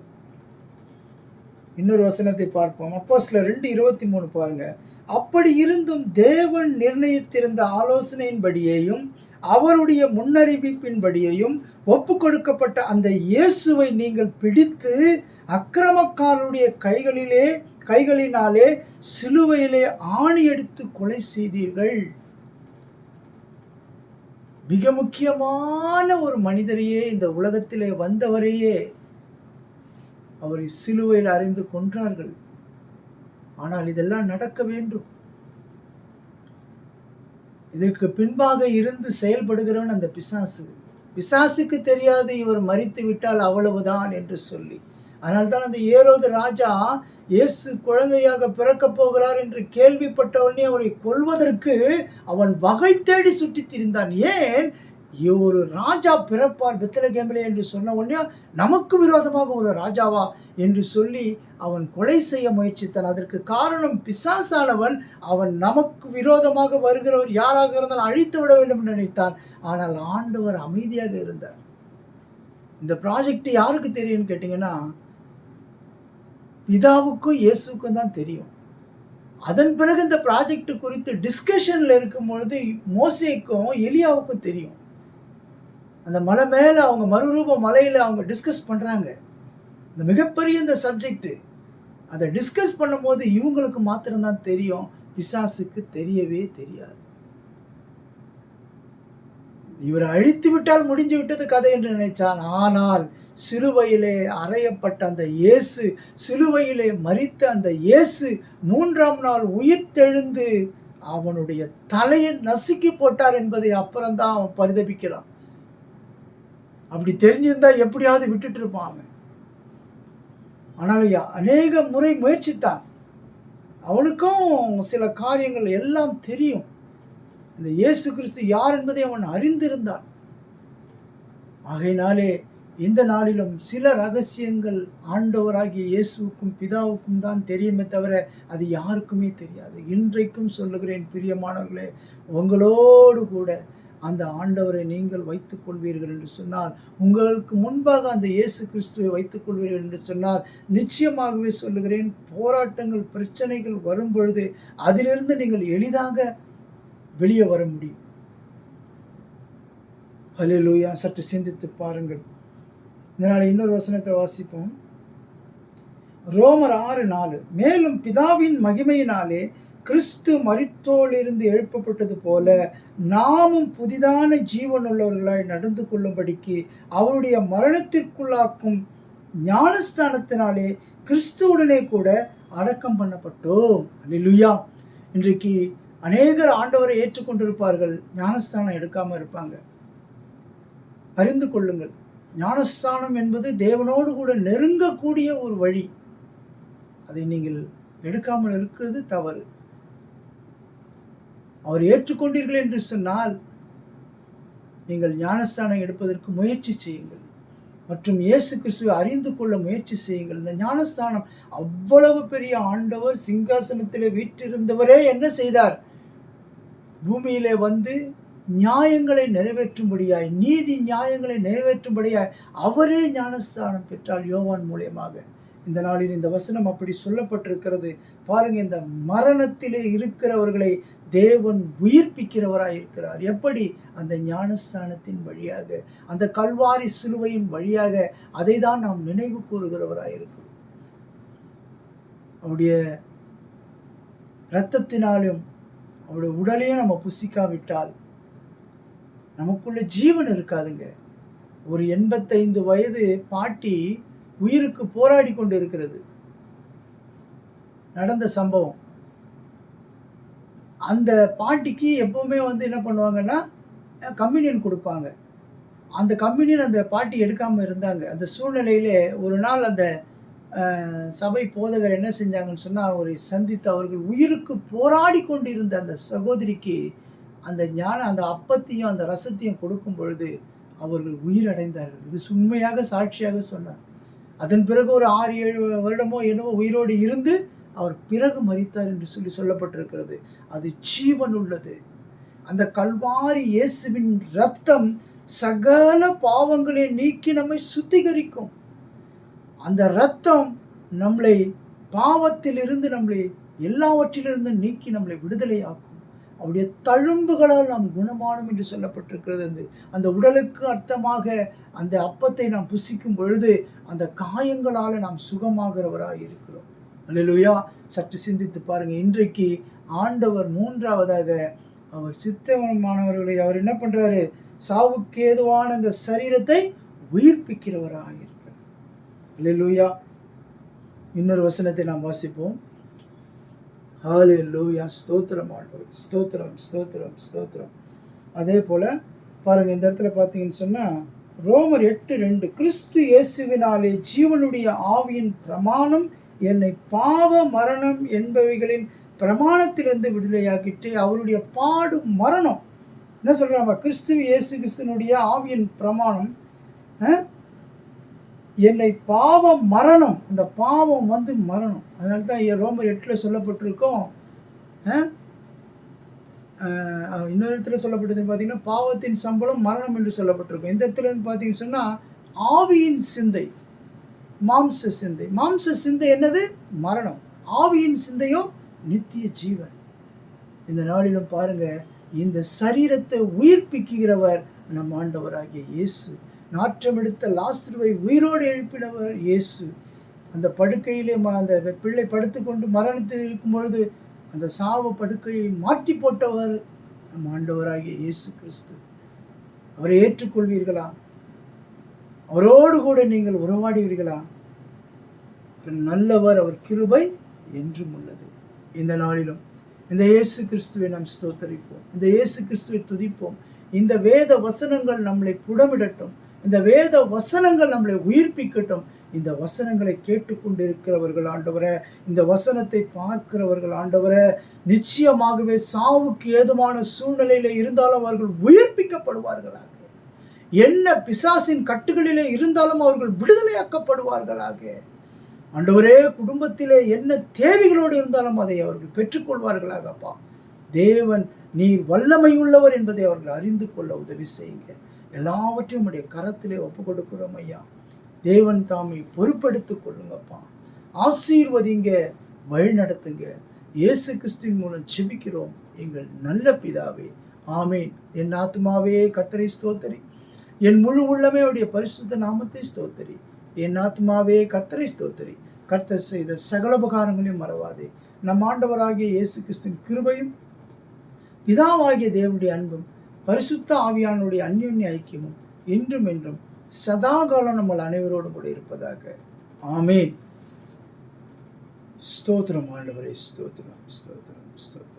A: இன்னொரு வசனத்தை பார்ப்போம். அப்போஸ்தலர் 2:23 பாருங்க. அப்படி இருந்தும் தேவன் நிர்ணயித்திருந்த ஆலோசனையின்படியேயும் அவருடைய முன்னறிவிப்பின்படியேயும் ஒப்பு கொடுக்கப்பட்ட அந்த இயேசுவை நீங்கள் பிடித்து அக்கிரமக்காரருடைய கைகளினாலே சிலுவையிலே ஆணி எடுத்து கொலை செய்தீர்கள். மிக முக்கியமான ஒரு மனிதரையே, இந்த உலகத்திலே வந்தவரையே அவரை சிலுவையில் அறைந்து கொன்றார்கள். ஆனால் இதெல்லாம் நடக்க வேண்டும். இதற்கு பின்பாக இருந்து செயல்படுகிறவன் அந்த பிசாசு. பிசாசுக்கு தெரியாது இவர் மரித்து விட்டால் அவ்வளவுதான் என்று சொல்லி. அதனால்தான் அந்த ஏரோது ராஜா இயேசு குழந்தையாக பிறக்கப் போகிறார் என்று கேள்விப்பட்ட உடனே அவரை கொல்வதற்கு அவன் வகை தேடி சுற்றி திரிந்தான். ஏன்? ஒரு ராஜா பிறப்பார் பெத்லகேமிலே என்று சொன்ன உடனே நமக்கு விரோதமாக ஒரு ராஜாவா என்று சொல்லி அவன் கொலை செய்ய முயற்சித்தான். அதற்கு காரணம் பிசாசானவன் அவன் நமக்கு விரோதமாக வருகிறவர் யாராக இருந்தாலும் அழித்து விட வேண்டும் என்று நினைத்தான். ஆனால் ஆண்டவர் அமைதியாக இருந்தார். இந்த ப்ராஜெக்ட் யாருக்கு தெரியும்னு கேட்டீங்கன்னா, பிதாவுக்கும் இயேசுக்கும் தான் தெரியும். அதன் பிறகு இந்த ப்ராஜெக்ட் குறித்து டிஸ்கஷன்ல இருக்கும் பொழுது மோசேக்கும் எலியாவுக்கும் தெரியும். அந்த மலை மேல அவங்க மறுரூப மலையில அவங்க டிஸ்கஸ் பண்றாங்க. இந்த மிகப்பெரிய இந்த சப்ஜெக்ட் அதை டிஸ்கஸ் பண்ணும்போது இவங்களுக்கு மாத்திரம்தான் தெரியும், பிசாசுக்கு தெரியவே தெரியாது. இவரை அழித்து விட்டால் முடிஞ்சு விட்டது கதை என்று நினைச்சான். ஆனால் சிலுவையிலே அறையப்பட்ட அந்த இயேசு, சிலுவையிலே மரித்த அந்த இயேசு 3ஆம் நாள் உயிர்த்தெழுந்து அவனுடைய தலையை நசுக்கி போட்டார் என்பதை அப்புறம்தான் அவன் பரிதபிக்கிறான். அப்படி தெரிஞ்சிருந்தா எப்படியாவது விட்டுட்டு இருப்பான் அவன். ஆனால் அநேக முறை முயற்சித்தான். அவனுக்கும் சில காரியங்கள் எல்லாம் தெரியும். இந்த இயேசு கிறிஸ்து யார் என்பதை அவன் அறிந்திருந்தான். ஆகையினாலே இந்த நாளிலும் சில ரகசியங்கள் ஆண்டவராகிய இயேசுவுக்கும் பிதாவுக்கும் தான் தெரியுமே தவிர அது யாருக்குமே தெரியாது. இன்றைக்கும் சொல்லுகிறேன் பிரியமானவர்களே, உங்களோடு கூட அந்த ஆண்டவரை நீங்கள் வைத்துக் கொள்வீர்கள் என்று சொன்னால், உங்களுக்கு முன்பாக அந்த இயேசு கிறிஸ்துவை வைத்துக் கொள்வீர்கள் என்று சொன்னால், நிச்சயமாகவே சொல்லுகிறேன், போராட்டங்கள் பிரச்சனைகள் வரும் பொழுது அதிலிருந்து நீங்கள் எளிதாக வெளியே வர முடியும். ஹல்லேலூயா. சற்று சிந்தித்து பாருங்கள். இதனால் இன்னொரு வசனத்தை வாசிப்போம். ரோமர் 6:4. மேலும் பிதாவின் மகிமையினாலே கிறிஸ்து மரித்தோரிலிருந்து எழுப்பப்பட்டது போல நாமும் புதிதான ஜீவனுள்ளவர்களாய் நடந்து கொள்ளும்படிக்கு அவருடைய மரணத்திற்குள்ளாக்கும் ஞானஸ்தானத்தினாலே கிறிஸ்துவுடனே கூட அடக்கம் பண்ணப்பட்டோம். அல்லேலூயா. இன்றைக்கு அநேகர் ஆண்டவரை ஏற்றுக்கொண்டிருப்பார்கள், ஞானஸ்தானம் எடுக்காம இருப்பாங்க. அறிந்து கொள்ளுங்கள், ஞானஸ்தானம் என்பது தேவனோடு கூட நெருங்கக்கூடிய ஒரு வழி. அதை நீங்கள் எடுக்காமல் இருக்கிறது தவறு. அவர் ஏற்றுக்கொண்டீர்கள் என்று சொன்னால் நீங்கள் ஞானஸ்தானம் எடுப்பதற்கு முயற்சி செய்யுங்கள் மற்றும் இயேசு கிறிஸ்துவை அறிந்து கொள்ள முயற்சி செய்யுங்கள். இந்த ஞானஸ்தானம் அவ்வளவு பெரிய ஆண்டவர் சிங்காசனத்திலே வீற்றிருந்தவரே என்ன செய்தார்? பூமியிலே வந்து நியாயங்களை நிறைவேற்றும்படியாய், நீதி நியாயங்களை நிறைவேற்றும்படியாய் அவரே ஞானஸ்தானம் பெற்றார் யோவான் மூலியமாக. இந்த நாளில் இந்த வசனம் அப்படி சொல்லப்பட்டிருக்கிறது. பாருங்க, இந்த மரணத்திலே இருக்கிறவர்களை தேவன் உயிர்ப்பிக்கிறவராய் இருக்கிறார். எப்படி? அந்த ஞானஸ்தானத்தின் வழியாக, அந்த கல்வாரி சிலுவையின் வழியாக. அதை தான் நாம் நினைவு கூறுகிறவராய் இருக்கிறோம். அவருடைய இரத்தத்தினாலும் அவருடைய உடலையும் நம்ம புசிக்காவிட்டால் நமக்குள்ள ஜீவன் இருக்காதுங்க. ஒரு 85 வயது பாட்டி உயிருக்கு போராடி கொண்டு இருக்கிறது. நடந்த சம்பவம். அந்த பாட்டிக்கு எப்பவுமே வந்து என்ன பண்ணுவாங்கன்னா, கம்யூனியன் கொடுப்பாங்க. அந்த கம்யூனியன் அந்த பாட்டி எடுக்காம இருந்தாங்க. அந்த சூழ்நிலையிலே ஒரு நாள் அந்த சபை போதகர் என்ன செஞ்சாங்கன்னு சொன்னா, அவரை சந்தித்து அவர்கள் உயிருக்கு போராடி கொண்டிருந்த அந்த சகோதரிக்கு அந்த அப்பத்தையும் அந்த ரசத்தையும் கொடுக்கும் பொழுது அவர்கள் உயிரடைந்தார்கள். இது உண்மையாக சாட்சியாக சொன்னார். அதன் பிறகு ஒரு 6-7 வருடமோ என்னவோ உயிரோடு இருந்து அவர் பிறகு மரித்தார் என்று சொல்லப்பட்டிருக்கிறது. அது ஜீவன் உள்ளது. அந்த கல்வாரி இயேசுவின் இரத்தம் சகல பாவங்களை நீக்கி நம்மை சுத்திகரிக்கும். அந்த இரத்தம் நம்மளை பாவத்திலிருந்து, நம்மளை எல்லாவற்றிலிருந்து நீக்கி நம்மளை விடுதலை ஆக்கும். அவருடைய தழும்புகளால் நாம் குணமானோம் என்று சொல்லப்பட்டிருக்கிறது. அந்த உடலுக்கு அர்த்தமாக அந்த அப்பத்தை நாம் புசிக்கும் பொழுது அந்த காயங்களால் நாம் சுகமாகிறவராக இருக்கிறோம். அல்லேலூயா. சற்று சிந்தித்து பாருங்க. இன்றைக்கு ஆண்டவர் 3வதாக அவர் சித்தமானவர்களை அவர் என்ன பண்றாரு? சாவுக்கு ஏதுவான அந்த சரீரத்தை உயிர்ப்பிக்கிறவராக இருக்கிறார். அல்லேலூயா. இன்னொரு வசனத்தை நாம் வாசிப்போம். ஹல்லேலூயா. ஸ்தோத்திரம் ஆண்டவரே. ஸ்தோத்திரம், ஸ்தோத்திரம், ஸ்தோத்திரம். அதே போல பாருங்க, இந்த இடத்துல பார்த்தீங்கன்னு சொன்னா ரோமர் 8:2 கிறிஸ்து இயேசுவினாலே ஜீவனுடைய ஆவியின் பிரமாணம் என்னை பாவ மரணம் என்பவைகளின் பிரமாணத்திலிருந்து விடுதலையாக்கிட்டு அவருடைய பாடும் மரணம். என்ன சொல்றாங்க? கிறிஸ்து இயேசு கிறிஸ்துனுடைய ஆவியின் பிரமாணம் என்னை பாவ மரணம், அந்த பாவம் வந்து மரணம். அதனால தான் ரோமர் 8 சொல்லப்பட்டிருக்கோம். இன்னொரு இடத்துல சொல்லப்பட்டது பார்த்தீங்கன்னா பாவத்தின் சம்பளம் மரணம் என்று சொல்லப்பட்டிருக்கும். இந்த இடத்துல பார்த்தீங்கன்னு சொன்னால் ஆவியின் சிந்தை, மாம்ச சிந்தை. மாம்ச சிந்தை என்னது? மரணம். ஆவியின் சிந்தையோ நித்திய ஜீவன். இந்த நாளிலும் பாருங்க, இந்த சரீரத்தை உயிர்ப்பிக்கிறவர் நம் ஆண்டவராகிய இயேசு. நாற்றம் எடுத்த லாசருவை உயிரோடு எழுப்பினவர் இயேசு. அந்த படுக்கையிலே அந்த பிள்ளை படுத்துக்கொண்டு மரணத்தில் இருக்கும் பொழுது அந்த சாவு படுக்கையை மாற்றி போட்டவர் நம் ஆண்டவராகிய இயேசு கிறிஸ்து. அவரை ஏற்றுக்கொள்வீர்களா? அவரோடு கூட நீங்கள் உறவாடுவீர்களா? அவர் நல்லவர், அவர் கிருபை என்றும் உள்ளது. இந்த நாளிலும் இந்த இயேசு கிறிஸ்துவை நாம் ஸ்தோத்தரிப்போம். இந்த இயேசு கிறிஸ்துவை துதிப்போம். இந்த வேத வசனங்கள் நம்மளை புடமிடட்டும். இந்த வேத வசனங்கள் நம்மளை உயிர்ப்பிக்கட்டும். இந்த வசனங்களை கேட்டுக்கொண்டு இருக்கிறவர்கள் ஆண்டவரே, இந்த வசனத்தை பார்க்கிறவர்கள் ஆண்டவரே, நிச்சயமாகவே சாவுக்கு ஏதுவான சூழ்நிலையில இருந்தாலும் அவர்கள் உயிர்ப்பிக்கப்படுவார்களாக. என்ன பிசாசின் கட்டுகளிலே இருந்தாலும் அவர்கள் விடுதலையாக்கப்படுவார்களாக. ஆண்டவரே, குடும்பத்திலே என்ன தேவைகளோடு இருந்தாலும் அதை அவர்கள் பெற்றுக்கொள்வார்களாக. அப்பா தேவன், நீர் வல்லமை உள்ளவர் என்பதை அவர்கள் அறிந்து கொள்ள உதவி செய்யுங்க. எல்லாவற்றையும் உடைய கரத்திலே ஒப்பு கொடுக்கிறோம் ஐயா. தேவன் தாமை பொறுப்பெடுத்துக் கொள்ளுங்கப்பா. ஆசீர்வதிங்க, வழி நடத்துங்க. இயேசு கிறிஸ்துவின் மூலம் ஜெபிக்கிறோம் எங்கள் நல்ல பிதாவே, ஆமேன். என் ஆத்மாவே கர்த்தரை ஸ்தோத்தரி, என் முழு உள்ளமே அவருடைய பரிசுத்த நாமத்தை ஸ்தோத்தரி. என் ஆத்மாவே கர்த்தரை ஸ்தோத்தரி. கர்த்தர் செய்த சகல உபகாரங்களையும் மறவாதே. நம் ஆண்டவராகிய இயேசு கிறிஸ்துவின் கிருபையும் பிதாவாகிய தேவனுடைய அன்பும் பரிசுத்த ஆவியானுடைய அந்யோன்ய ஐக்கியமும் என்றும் என்றும் சதா காலம் நம்ம அனைவரோடும் கூட இருப்பதாக. ஆமேன். ஸ்தோத்திரம் ஆண்டவரே. ஸ்தோத்திரம், ஸ்தோத்திரம், ஸ்தோத்திரம்.